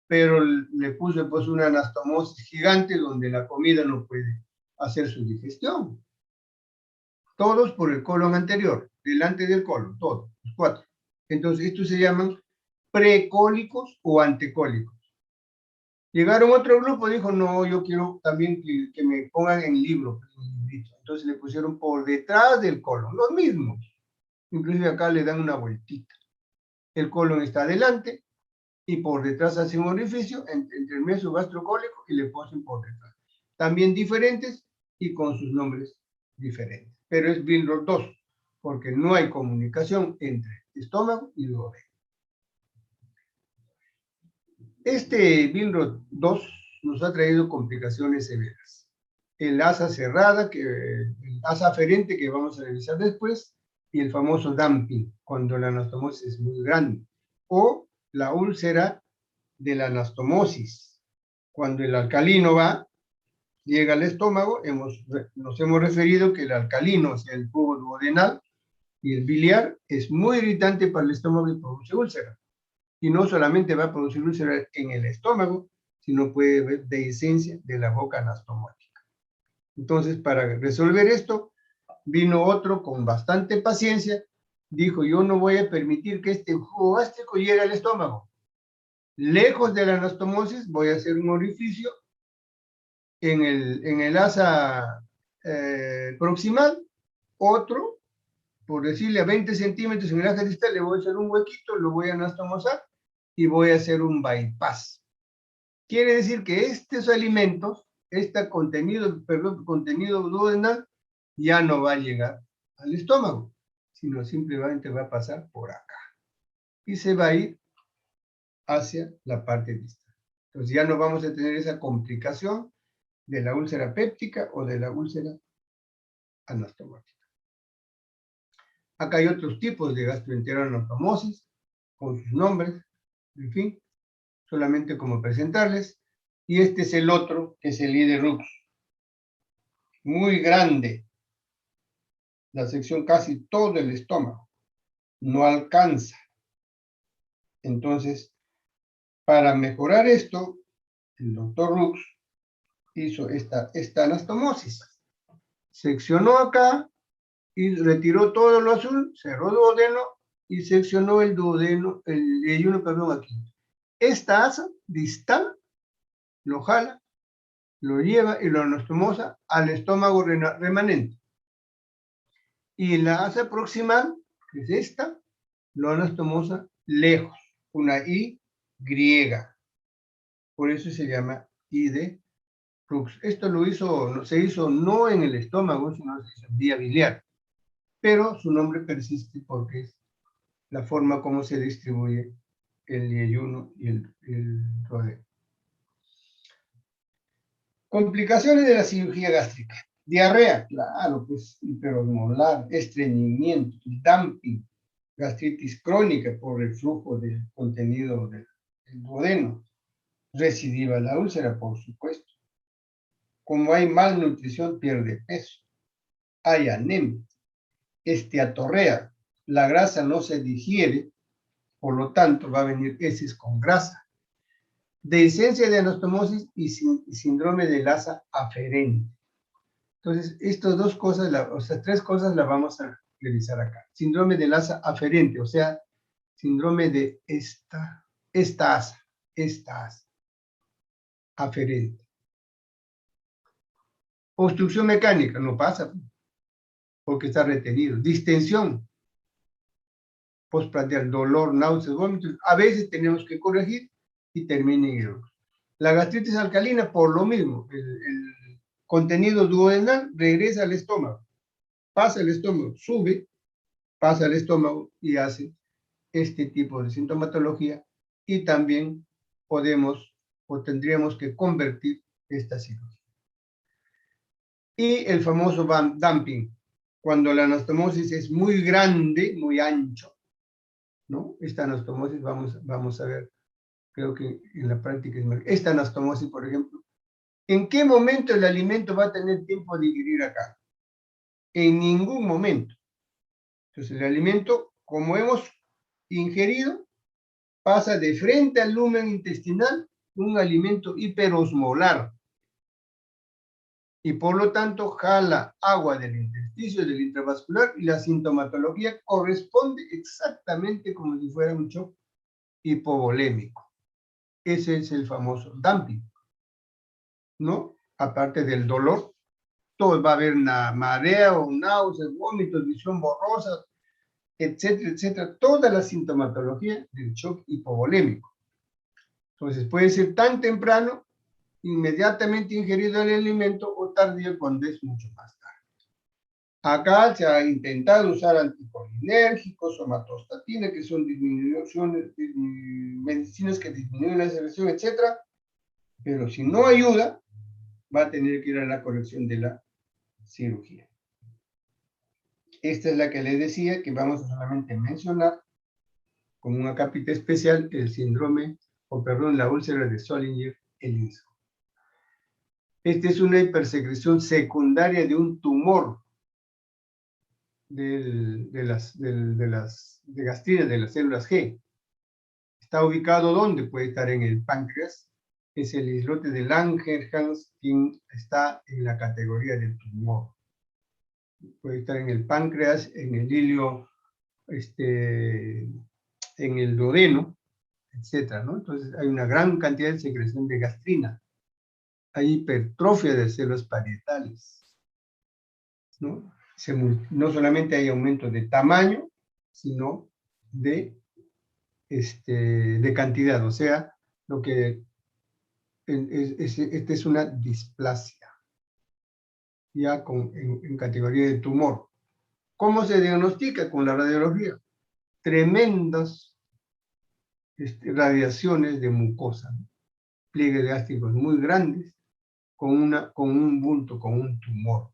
pero le puso pues una anastomosis gigante donde la comida no puede hacer su digestión. Todos por el colon anterior, delante del colon, todos, los 4. Entonces estos se llaman precólicos o antecólicos. Llegaron otro grupo y dijo, no, yo quiero también que me pongan en libro. Entonces le pusieron por detrás del colon, los mismos. Inclusive acá le dan una vueltita. El colon está adelante y por detrás hace un orificio entre el mesogastro-cólico y el posen por detrás. También diferentes y con sus nombres diferentes. Pero es Billroth 2, porque no hay comunicación entre estómago y duodeno. Este Billroth 2 nos ha traído complicaciones severas. El asa cerrada, el asa aferente que vamos a revisar después, y el famoso dumping, cuando la anastomosis es muy grande, o la úlcera de la anastomosis, cuando el alcalino llega al estómago, nos hemos referido que el alcalino, o sea, el tubo duodenal y el biliar, es muy irritante para el estómago y produce úlcera. Y no solamente va a producir úlcera en el estómago, sino puede haber dehiscencia de la boca anastomótica. Entonces, para resolver esto, vino otro con bastante paciencia, dijo, yo no voy a permitir que este jugo gástrico llegue al estómago. Lejos de la anastomosis, voy a hacer un orificio en el asa proximal, otro, por decirle a 20 centímetros en el asa distal, le voy a hacer un huequito, lo voy a anastomosar y voy a hacer un bypass. Quiere decir que estos alimentos, contenido duodenal, ya no va a llegar al estómago, sino simplemente va a pasar por acá. Y se va a ir hacia la parte distal. Entonces ya no vamos a tener esa complicación de la úlcera péptica o de la úlcera anastomática. Acá hay otros tipos de gastroenteral anastomosis, con sus nombres, en fin, solamente como presentarles. Y este es el otro, que es el IDE-RUX. Muy grande. La sección casi todo el estómago. No alcanza. Entonces, para mejorar esto, el doctor Rux hizo esta anastomosis. Seccionó acá y retiró todo lo azul, cerró duodeno y seccionó el duodeno, el yeyuno, perdón, aquí. Esta asa distal lo jala, lo lleva y lo anastomosa al estómago remanente. Y la asa proximal, que es esta, lo anastomosa lejos, una I griega. Por eso se llama I de Rux. Esto se hizo no en el estómago, sino se hizo en vía biliar. Pero su nombre persiste porque es la forma como se distribuye el yeyuno y el duodeno. Complicaciones de la cirugía gástrica. Diarrea, claro, pues hiperosmolar, estreñimiento, dumping, gastritis crónica por el flujo del contenido del duodeno, recidiva la úlcera, por supuesto. Como hay malnutrición, pierde peso. Hay anemia, esteatorrea, la grasa no se digiere, por lo tanto va a venir heces con grasa. Dehiscencia de anastomosis y síndrome del asa aferente. Entonces, estas dos cosas, tres cosas las vamos a revisar acá. Síndrome del asa aferente, o sea, síndrome de esta asa aferente. Obstrucción mecánica, no pasa, porque está retenido. Distensión, postprandial, dolor, náuseas, vómitos, a veces tenemos que corregir y termina en hidrógeno. La gastritis alcalina, por lo mismo, el contenido duodenal regresa al estómago, pasa al estómago, sube, pasa al estómago y hace este tipo de sintomatología, y también podemos o tendríamos que convertir esta cirugía. Y el famoso dumping, cuando la anastomosis es muy grande, muy ancho, ¿no? Esta anastomosis, vamos a ver, creo que en la práctica es más. Esta anastomosis, por ejemplo, ¿en qué momento el alimento va a tener tiempo de digerir acá? En ningún momento. Entonces el alimento, como hemos ingerido, pasa de frente al lumen intestinal, un alimento hiperosmolar, y por lo tanto jala agua del intersticio, del intravascular, y la sintomatología corresponde exactamente como si fuera un shock hipovolémico. Ese es el famoso dumping, ¿no? Aparte del dolor, todo va a haber una marea o náuseas, vómitos, visión borrosa, etcétera, etcétera, toda la sintomatología del shock hipovolémico. Entonces puede ser tan temprano, inmediatamente ingerido el alimento, o tardío cuando es mucho más tarde. Acá se ha intentado usar anticolinérgicos, somatostatina, que son medicinas que disminuyen la secreción, etcétera, pero si no ayuda, va a tener que ir a la corrección de la cirugía. Esta es la que les decía que vamos a solamente mencionar como un acápite especial el síndrome, la úlcera de Zollinger-Ellison. Esta es una hipersecreción secundaria de un tumor de gastrina, de las células G. ¿Está ubicado dónde? Puede estar en el páncreas. Es el islote de Langerhans, quien está en la categoría del tumor. Puede estar en el páncreas, en el hilio, en el duodeno, etcétera, ¿no? Entonces hay una gran cantidad de secreción de gastrina. Hay hipertrofia de células parietales, ¿no? No solamente hay aumento de tamaño, sino de cantidad, o sea, lo que esta es una displasia, ya en categoría de tumor. ¿Cómo se diagnostica? Con la radiología. Tremendas radiaciones de mucosa, ¿no? Pliegues gástricos muy grandes, con un bulto, con un tumor,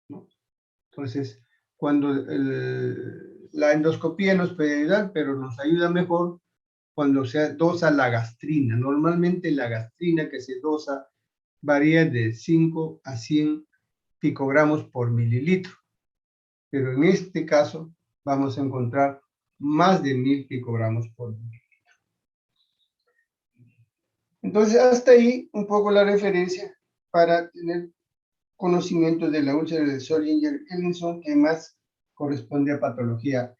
¿no? Entonces, cuando la endoscopía nos puede ayudar, pero nos ayuda mejor cuando se dosa la gastrina. Normalmente la gastrina que se dosa varía de 5 a 100 picogramos por mililitro, pero en este caso vamos a encontrar más de 1000 picogramos por mililitro. Entonces, hasta ahí un poco la referencia para tener conocimiento de la úlcera de Zollinger-Ellison, que más corresponde a patología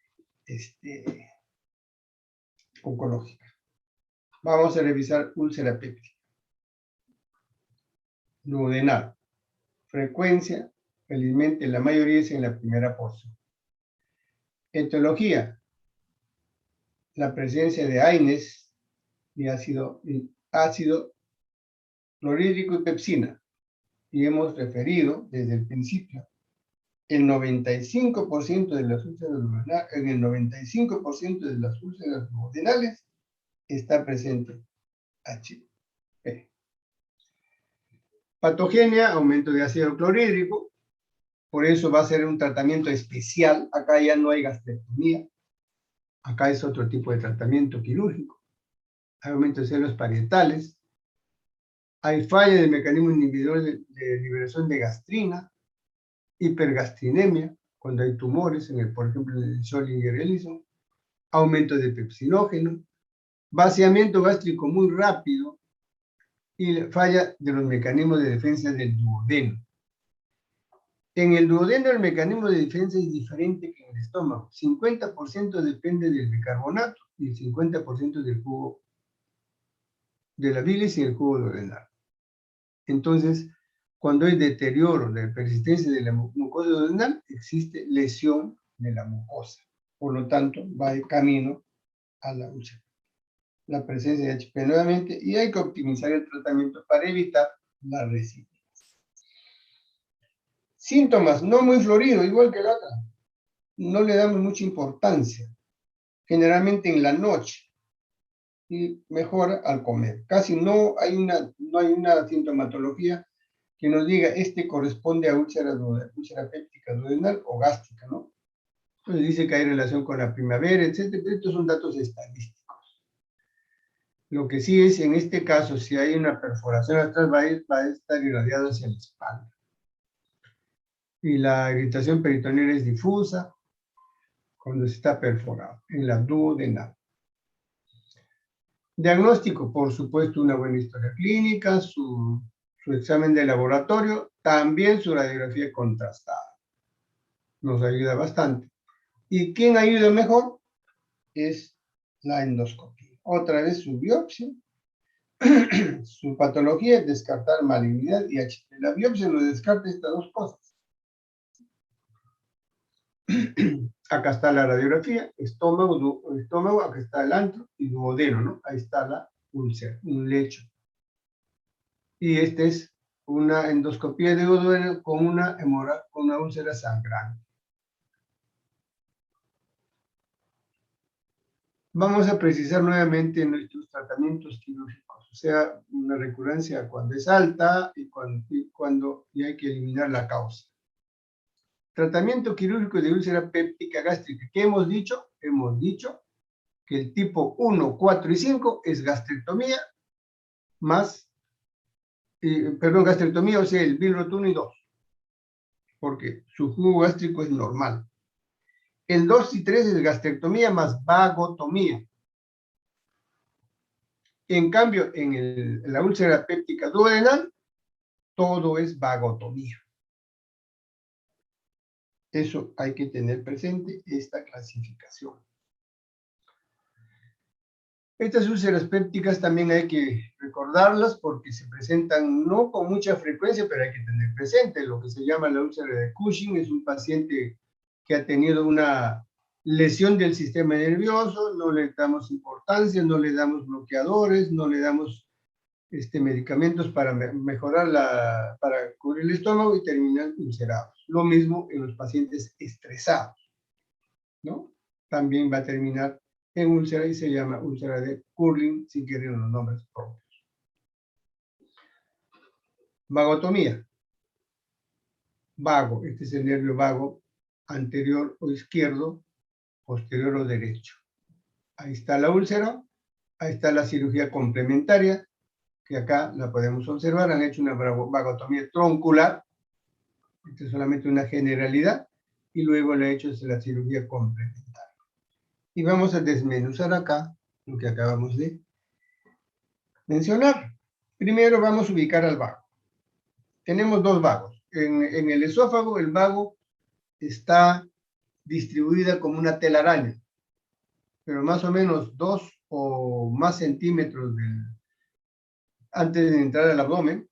oncológica. Vamos a revisar úlcera péptica. Duodenal. Frecuencia, felizmente la mayoría es en la primera porción. Etiología. La presencia de AINES y ácido clorhídrico y pepsina. Y hemos referido desde el principio, el 95% de las úlceras duodenales, en el 95% de las úlceras duodenales está presente HP. Patogenia, aumento de ácido clorhídrico, por eso va a ser un tratamiento especial. Acá ya no hay gastrectomía, acá es otro tipo de tratamiento quirúrgico. Hay aumento de células parietales, hay falla del mecanismo inhibidor de liberación de gastrina, hipergastrinemia, cuando hay tumores, por ejemplo, en el Zollinger-Ellison, aumento de pepsinógeno, vaciamiento gástrico muy rápido y falla de los mecanismos de defensa del duodeno. En el duodeno el mecanismo de defensa es diferente que en el estómago. 50% depende del bicarbonato y el 50% del jugo de la bilis y el jugo duodenal. Entonces, cuando hay deterioro de persistencia de la mucosa duodenal, existe lesión de la mucosa. Por lo tanto, va de camino a la úlcera. La presencia de HP nuevamente, y hay que optimizar el tratamiento para evitar la recidiva. Síntomas, no muy florido, igual que la otra. No le damos mucha importancia. Generalmente en la noche. Y mejora al comer. Casi no hay una sintomatología que nos diga corresponde a úlcera péptica duodenal o gástrica, ¿no? Entonces dice que hay relación con la primavera, etcétera. Estos son datos estadísticos. Lo que sí es, en este caso, si hay una perforación atrás, va a estar irradiado hacia la espalda. Y la irritación peritoneal es difusa cuando se está perforado, en la duodenal. Diagnóstico, por supuesto, una buena historia clínica, su examen de laboratorio, también su radiografía contrastada. Nos ayuda bastante. ¿Y quién ayuda mejor? Es la endoscopia. Otra vez su biopsia, su patología, descartar malignidad y HP. La biopsia nos descarta estas dos cosas. Acá está la radiografía, estómago, acá está el antro y duodeno, ¿no? Ahí está la úlcera, un lecho. Y esta es una endoscopía de duodeno con una úlcera sangrante. Vamos a precisar nuevamente nuestros tratamientos quirúrgicos, o sea, una recurrencia cuando es alta y cuando hay que eliminar la causa. Tratamiento quirúrgico de úlcera péptica gástrica. ¿Qué hemos dicho? Hemos dicho que el tipo 1, 4 y 5 es gastrectomía más, gastrectomía, o sea, el Billroth 1 y 2, porque su jugo gástrico es normal. El 2 y 3 es gastrectomía más vagotomía. En cambio, en la úlcera péptica duodenal, todo es vagotomía. Eso hay que tener presente, esta clasificación. Estas úlceras pépticas también hay que recordarlas porque se presentan no con mucha frecuencia, pero hay que tener presente lo que se llama la úlcera de Cushing. Es un paciente que ha tenido una lesión del sistema nervioso, no le damos importancia, no le damos bloqueadores, no le damos medicamentos para mejorar para cubrir el estómago y terminan ulcerados. Lo mismo en los pacientes estresados, ¿no? También va a terminar en úlcera y se llama úlcera de Curling, si quieren los nombres propios. Vagotomía. Vago, este es el nervio vago anterior o izquierdo, posterior o derecho. Ahí está la úlcera, ahí está la cirugía complementaria, que acá la podemos observar. Han hecho una vagotomía troncular, esta es solamente una generalidad, y luego le he hecho la cirugía complementaria. Y vamos a desmenuzar acá lo que acabamos de mencionar. Primero vamos a ubicar al vago. Tenemos dos vagos. En el esófago, el vago está distribuida como una telaraña, pero más o menos 2 o más centímetros antes de entrar al abdomen,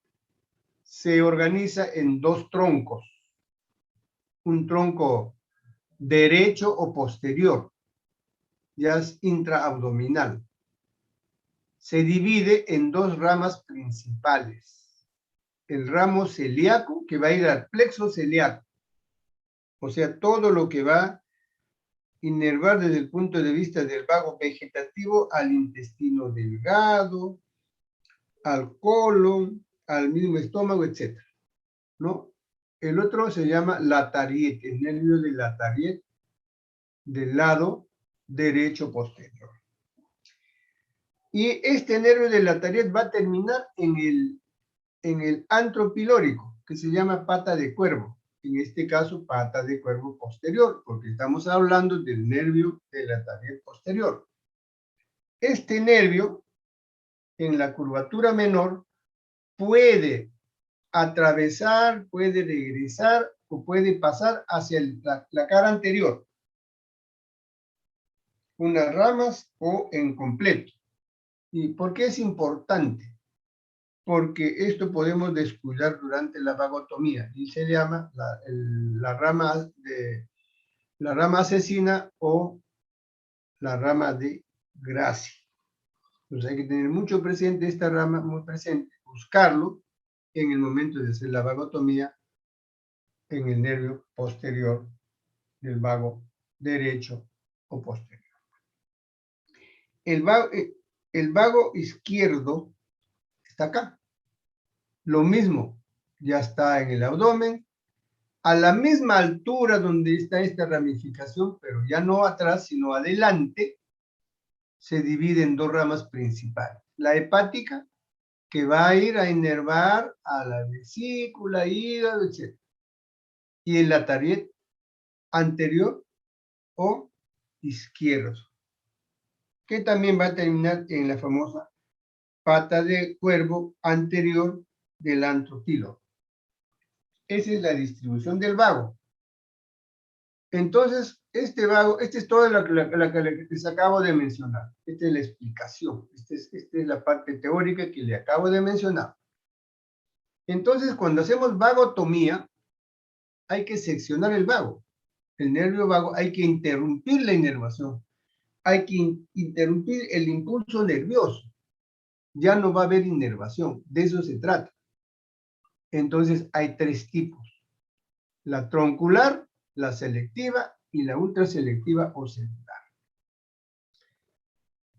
se organiza en dos troncos. Un tronco derecho o posterior, ya es intraabdominal. Se divide en dos ramas principales. El ramo celíaco, que va a ir al plexo celíaco, o sea, todo lo que va a inervar desde el punto de vista del vago vegetativo al intestino delgado, al colon, al mismo estómago, etc. ¿No? El otro se llama la tariete, el nervio de la tariete del lado derecho posterior. Y este nervio de la tariete va a terminar en el antro pilórico, que se llama pata de cuervo. En este caso, pata de cuervo posterior, porque estamos hablando del nervio de la tariete posterior. Este nervio, en la curvatura menor, puede atravesar, puede regresar o puede pasar hacia la cara anterior, unas ramas o en completo. ¿Y por qué es importante? Porque esto podemos descuidar durante la vagotomía y se llama la rama asesina o la rama de Gracie. Entonces hay que tener mucho presente esta rama, muy presente, buscarlo en el momento de hacer la vagotomía en el nervio posterior del vago derecho o posterior. El vago izquierdo está acá. Lo mismo, ya está en el abdomen, a la misma altura donde está esta ramificación, pero ya no atrás, sino adelante, se divide en dos ramas principales. La hepática, que va a ir a inervar a la vesícula, hígado, etc. Y el tariete anterior o izquierdo, que también va a terminar en la famosa pata de cuervo anterior del antro pilórico. Esa es la distribución del vago. Entonces, este vago, esta es toda la que les acabo de mencionar. Esta es la explicación. Esta es la parte teórica que le acabo de mencionar. Entonces, cuando hacemos vagotomía, hay que seccionar el vago. el nervio vago, hay que interrumpir la inervación. Hay que interrumpir el impulso nervioso. Ya no va a haber inervación, de eso se trata. Entonces hay tres tipos: la troncular, la selectiva y la ultraselectiva o celular.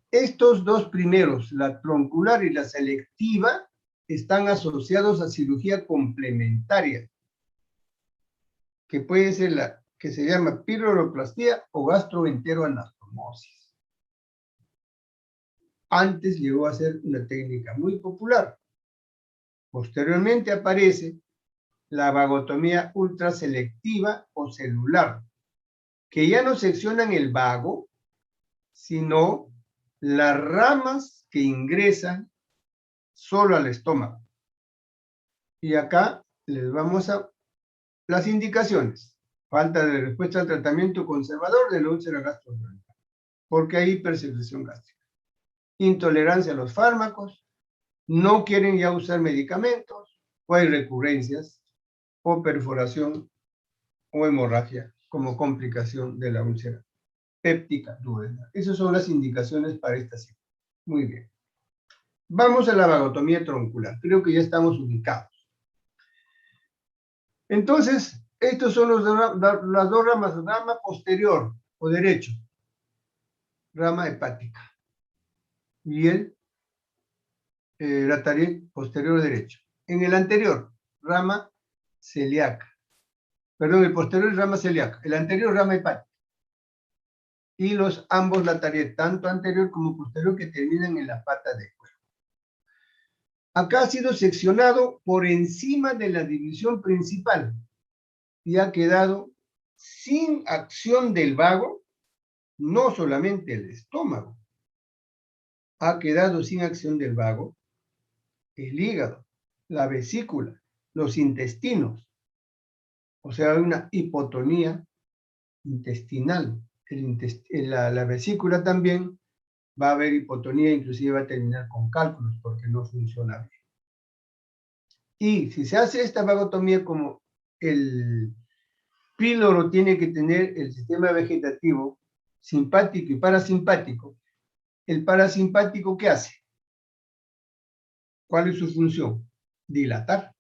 Estos dos primeros, la troncular y la selectiva, están asociados a cirugía complementaria, que puede ser la que se llama piloroplastia o gastroenteroanastomosis. Antes llegó a ser una técnica muy popular. Posteriormente aparece la vagotomía ultraselectiva o celular, que ya no seccionan el vago, sino las ramas que ingresan solo al estómago. Y acá les vamos a las indicaciones: falta de respuesta al tratamiento conservador de la úlcera gastrointestinal, porque hay hipersecreción gástrica, intolerancia a los fármacos, no quieren ya usar medicamentos, o hay recurrencias, o perforación, o hemorragia como complicación de la úlcera péptica duodenal. Esas son las indicaciones para esta cita. Muy bien. Vamos a la vagotomía troncular. Creo que ya estamos ubicados. Entonces, estos son las dos ramas: rama posterior o derecho, rama hepática, y la tarea posterior derecho. En el anterior, rama celíaca. Perdón, el posterior es rama celíaca, el anterior rama hepática. Y ambos la tarea, tanto anterior como posterior, que terminan en la pata de cuero. Acá ha sido seccionado por encima de la división principal y ha quedado sin acción del vago. No solamente el estómago, ha quedado sin acción del vago el hígado, la vesícula, los intestinos. O sea, hay una hipotonía intestinal. La vesícula también va a haber hipotonía, inclusive va a terminar con cálculos porque no funciona bien. Y si se hace esta vagotomía, como el píloro tiene que tener el sistema vegetativo simpático y parasimpático, ¿el parasimpático qué hace? ¿Cuál es su función? Dilatar.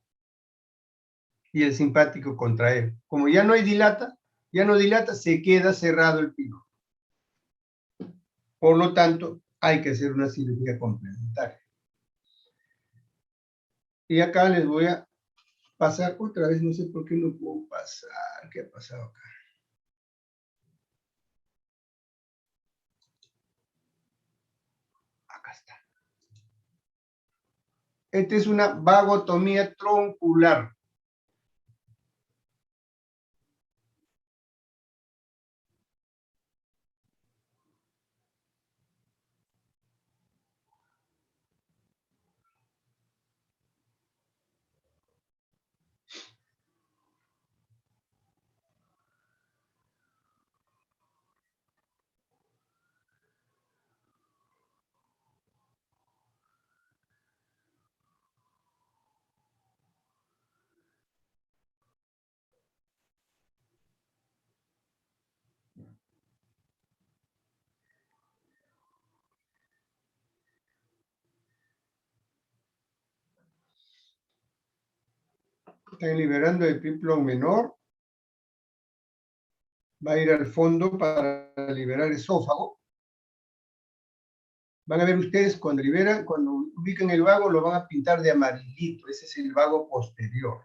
Y el simpático contraer. Como ya no dilata, se queda cerrado el píloro. Por lo tanto, hay que hacer una cirugía complementaria. Y acá les voy a pasar otra vez, no sé por qué no puedo pasar. ¿Qué ha pasado acá? Acá está. Esta es una vagotomía troncular. Están liberando el triplón menor. Va a ir al fondo para liberar esófago. Van a ver ustedes cuando liberan, cuando ubican el vago, lo van a pintar de amarillito. Ese es el vago posterior.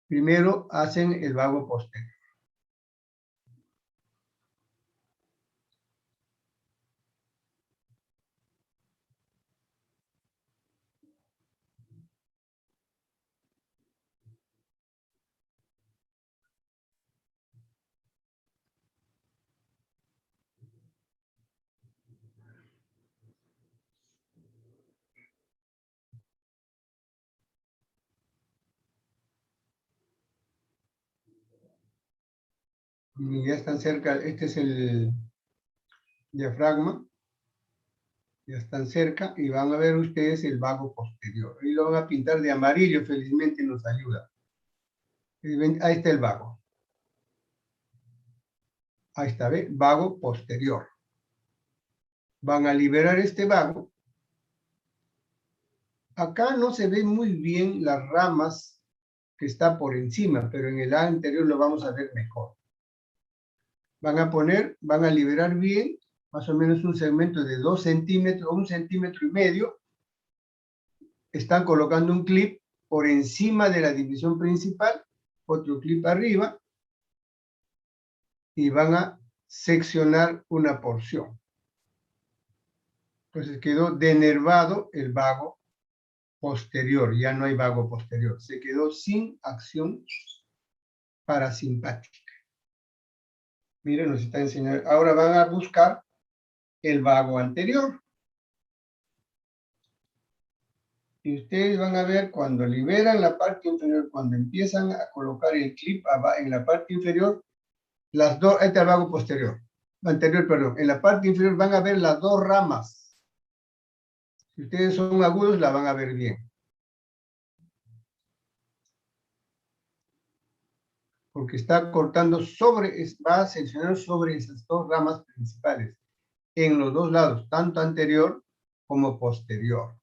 Primero hacen el vago posterior. Y ya están cerca, este es el diafragma. Ya están cerca y van a ver ustedes el vago posterior. Y lo van a pintar de amarillo, felizmente nos ayuda. Ahí está el vago. Ahí está, ¿ve? Vago posterior. Van a liberar este vago. Acá no se ven muy bien las ramas que está por encima, pero en el lado anterior lo vamos a ver mejor. Van a liberar bien, más o menos un segmento de 2 centímetros, 1,5 centímetros. Están colocando un clip por encima de la división principal, otro clip arriba, y van a seccionar una porción. Entonces quedó denervado el vago posterior, ya no hay vago posterior, se quedó sin acción parasimpática. Miren, nos está enseñando. Ahora van a buscar el vago anterior. Y ustedes van a ver cuando liberan la parte inferior, cuando empiezan a colocar el clip en la parte inferior, las dos, este es el vago posterior, anterior, perdón, en la parte inferior van a ver las dos ramas. Si ustedes son agudos, la van a ver bien. Porque está cortando va a seccionar sobre esas dos ramas principales, en los dos lados, tanto anterior como posterior.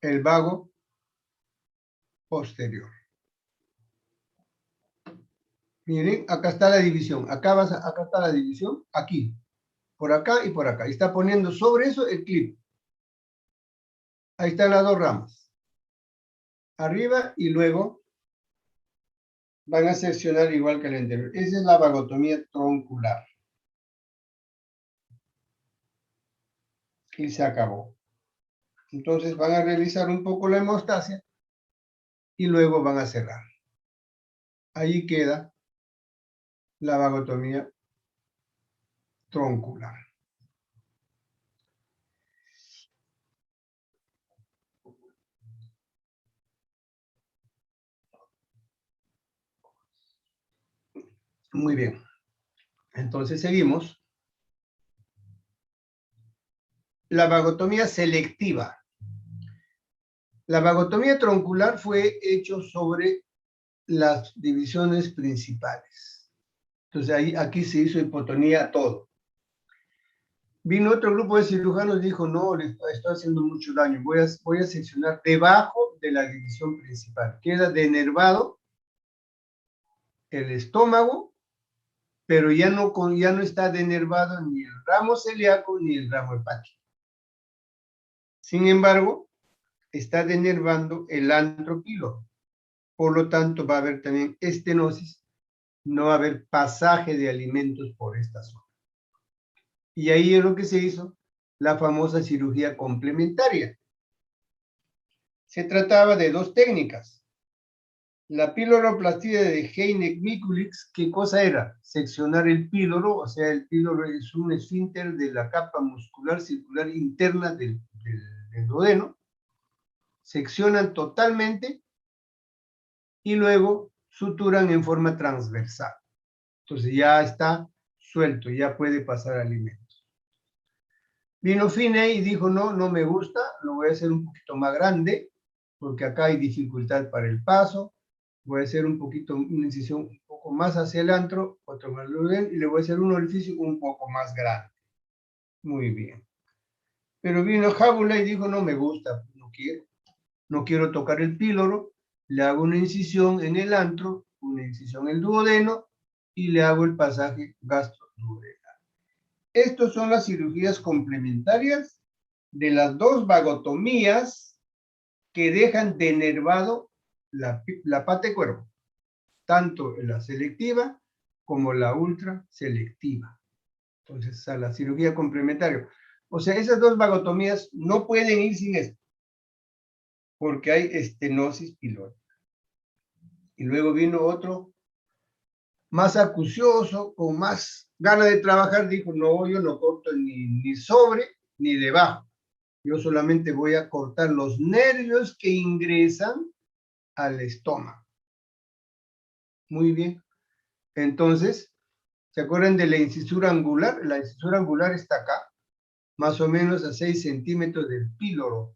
El vago posterior. Miren, acá está la división. Acá está la división, aquí. Por acá y por acá. Y está poniendo sobre eso el clip. Ahí están las dos ramas. Arriba y luego van a seccionar igual que el anterior. Esa es la vagotomía troncular. Y se acabó. Entonces van a realizar un poco la hemostasia y luego van a cerrar. Ahí queda la vagotomía troncular. Muy bien. Entonces seguimos. La vagotomía selectiva. La vagotomía troncular fue hecho sobre las divisiones principales. Entonces aquí se hizo hipotonía todo. Vino otro grupo de cirujanos y dijo, no, le estoy haciendo mucho daño, voy a seccionar debajo de la división principal. Queda denervado el estómago, pero ya no está denervado ni el ramo celíaco ni el ramo hepático. Sin embargo, está denervando el antro píloro. Por lo tanto, va a haber también estenosis, no va a haber pasaje de alimentos por esta zona. Y ahí es lo que se hizo, la famosa cirugía complementaria. Se trataba de dos técnicas. La piloroplastia de Heineck-Mikulicz, ¿qué cosa era? Seccionar el píloro, o sea, el píloro es un esfínter de la capa muscular circular interna del duodeno. Seccionan totalmente y luego suturan en forma transversal. Entonces ya está suelto, ya puede pasar alimentos. Vino Finney y dijo, no me gusta, lo voy a hacer un poquito más grande, porque acá hay dificultad para el paso. Voy a hacer una incisión un poco más hacia el antro, otro más bien, y le voy a hacer un orificio un poco más grande. Muy bien. Pero vino Hábula y dijo, no me gusta, no quiero tocar el píloro, le hago una incisión en el antro, una incisión en el duodeno, y le hago el pasaje gastroduodenal. Estas son las cirugías complementarias de las dos vagotomías que dejan denervado la pata de cuervo, tanto la selectiva como la ultra selectiva. Entonces, a la cirugía complementaria. O sea, esas dos vagotomías no pueden ir sin esto, porque hay estenosis pilórica. Y luego vino otro más acucioso, con más ganas de trabajar, dijo, no, yo no corto ni sobre ni debajo. Yo solamente voy a cortar los nervios que ingresan al estómago. Muy bien. Entonces, ¿se acuerdan de la incisura angular? La incisura angular está acá, más o menos a 6 centímetros del píloro.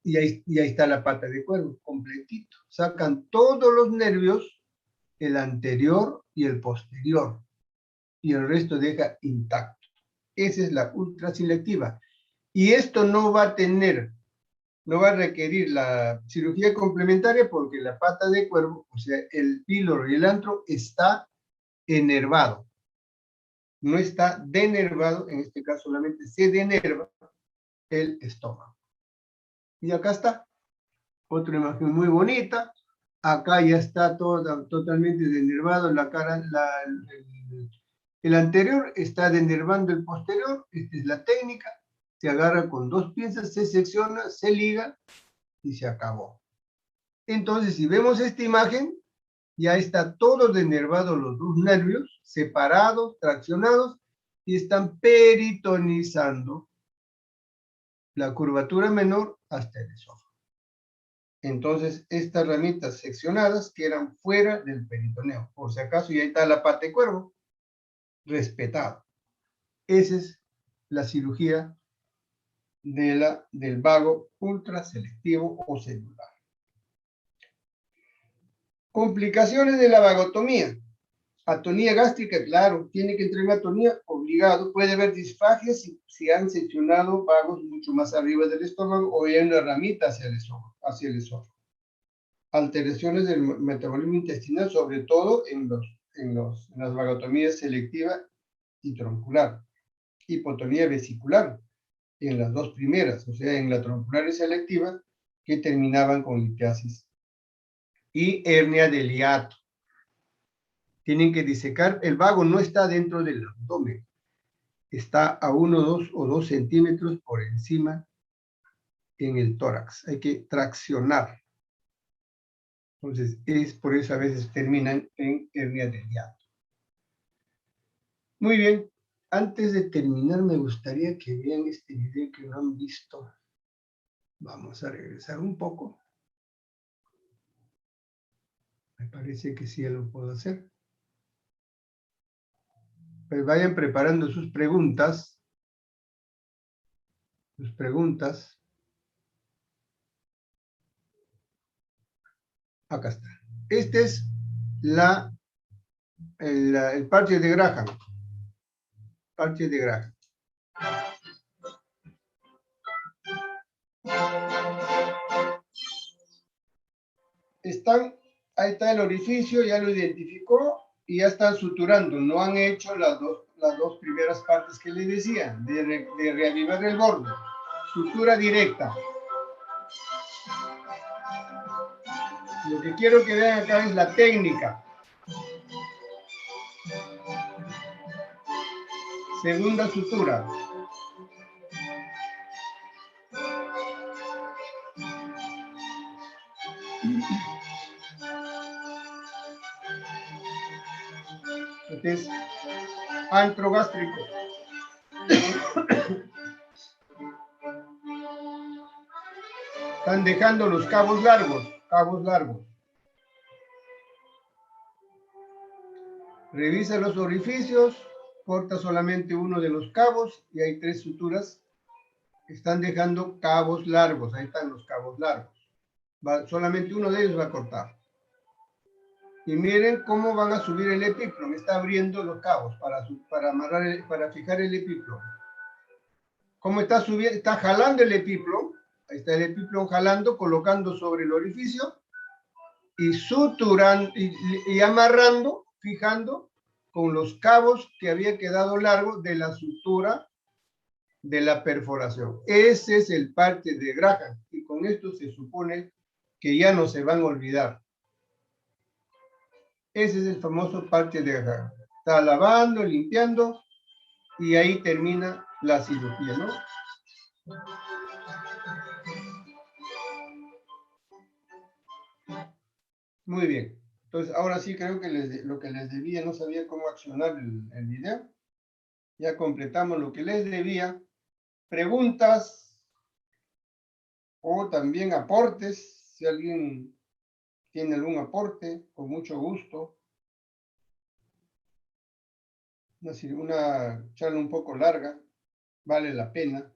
Y ahí está la pata de cuervo, completito. Sacan todos los nervios, el anterior y el posterior, y el resto deja intacto. Esa es la ultraselectiva. Y esto no va a requerir la cirugía complementaria porque la pata de cuervo, o sea, el píloro y el antro está enervado. No está denervado, en este caso solamente se denerva el estómago. Y acá está, otra imagen muy bonita. Acá ya está totalmente denervado la cara, el anterior está denervando el posterior. Esta es la técnica. Se agarra con 2 pinzas, se secciona, se liga y se acabó. Entonces, si vemos esta imagen, ya está todo denervado los 2 nervios, separados, traccionados, y están peritonizando la curvatura menor hasta el esófago. Entonces, estas ramitas seccionadas quedan fuera del peritoneo. Por si acaso, y ahí está la pata de cuervo, respetado. Esa es la cirugía del vago ultraselectivo o celular. Complicaciones de la vagotomía. Atonía gástrica, claro, tiene que entrar en atonía, obligado. Puede haber disfagia si han seccionado vagos mucho más arriba del estómago o hay una ramita hacia el esófago. Alteraciones del metabolismo intestinal, sobre todo en las vagotomías selectiva y troncular. Hipotonía vesicular, en las 2 primeras, o sea, en la troncular y selectiva, que terminaban con litiasis. Y hernia del hiato. Tienen que disecar, el vago no está dentro del abdomen, está a 1, 2 o 2 centímetros por encima en el tórax. Hay que traccionar. Entonces, es por eso a veces terminan en hernia del hiato. Muy bien. Antes de terminar, me gustaría que vean este video que no han visto. Vamos a regresar un poco. Me parece que sí lo puedo hacer. Pues vayan preparando sus preguntas. Acá está. Este es el parche de Graham. Parche de Graham. Ahí está el orificio, ya lo identificó y ya están suturando. No han hecho las dos primeras partes que les decía, de reavivar el borde. Sutura directa. Lo que quiero que vean acá es la técnica. Segunda sutura. Este es antro gástrico. Están dejando los cabos largos. Revisa los orificios, corta solamente uno de los cabos y hay 3 suturas. Están dejando cabos largos, ahí están los cabos largos. Solamente uno de ellos va a cortar. Y miren cómo van a subir el epíplon. Está abriendo los cabos para fijar el epíplon. ¿Cómo está subiendo? Está jalando el epíplon. Ahí está el epíplon jalando, colocando sobre el orificio y suturando y amarrando, fijando con los cabos que había quedado largo de la sutura de la perforación. Ese es el parche de Graham y con esto se supone que ya no se van a olvidar. Ese es el famoso parche de Graham. Está lavando, limpiando y ahí termina la cirugía, ¿no? Muy bien. Entonces, ahora sí creo que lo que les debía, no sabía cómo accionar el video. Ya completamos lo que les debía. Preguntas o también aportes, si alguien ¿Tiene algún aporte? Con mucho gusto. Una charla un poco larga, vale la pena.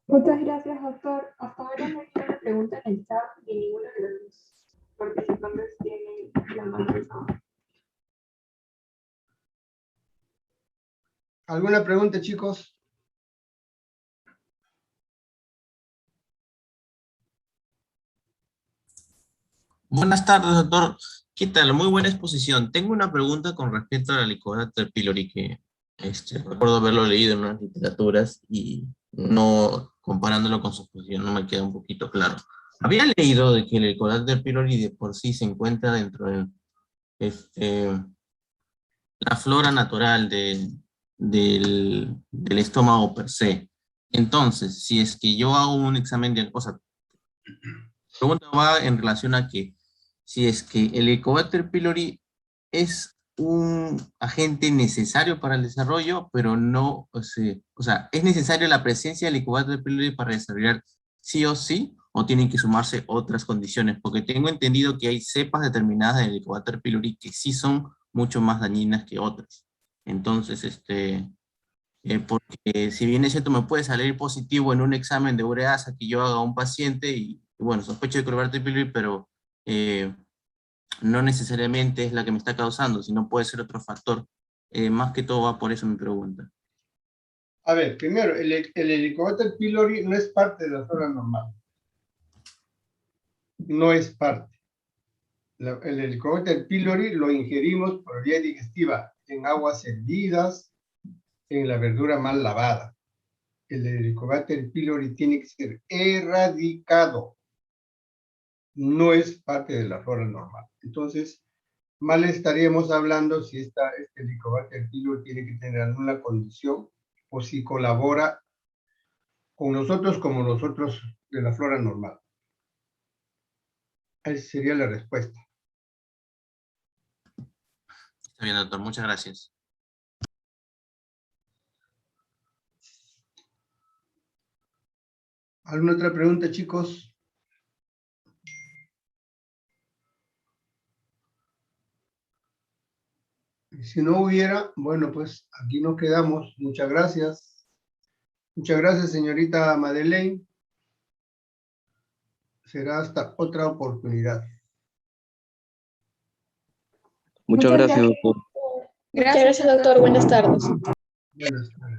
Muchas gracias, doctor. Hasta ahora no hay ninguna pregunta en el chat y ninguno de los participantes tiene la mano alzada. ¿Alguna pregunta, chicos? Buenas tardes, doctor. ¿Qué tal? Muy buena exposición. Tengo una pregunta con respecto a la Helicobacter pylori que recuerdo haberlo leído en unas literaturas y no comparándolo con su exposición no me queda un poquito claro. Había leído de que el Helicobacter pylori de por sí se encuentra dentro de la flora natural del estómago per se. Entonces, si es que yo hago un examen de... O sea, la pregunta va en relación a que si es que el Helicobacter pylori es un agente necesario para el desarrollo, pero no, o sea, ¿es necesaria la presencia del Helicobacter pylori para desarrollar sí o sí, o tienen que sumarse otras condiciones? Porque tengo entendido que hay cepas determinadas del Helicobacter pylori que sí son mucho más dañinas que otras. Entonces, porque si bien es cierto, me puede salir positivo en un examen de ureasa que yo haga a un paciente y bueno, sospecho de Helicobacter pylori, pero no necesariamente es la que me está causando, sino puede ser otro factor. Más que todo va por eso mi pregunta. A ver, primero, el Helicobacter pylori no es parte de la flora normal. No es parte. El Helicobacter pylori lo ingerimos por vía digestiva en aguas hervidas, en la verdura mal lavada. El Helicobacter pylori tiene que ser erradicado. No es parte de la flora normal. Entonces, mal estaríamos hablando si este Helicobacter pylori tiene que tener alguna condición o si colabora con nosotros como nosotros de la flora normal. Esa sería la respuesta. Está bien, doctor. Muchas gracias. ¿Alguna otra pregunta, chicos? Si no hubiera, bueno, pues aquí nos quedamos. Muchas gracias. Muchas gracias, señorita Madeleine. Será hasta otra oportunidad. Muchas gracias, doctor. Gracias, doctor. Buenas tardes. Buenas tardes.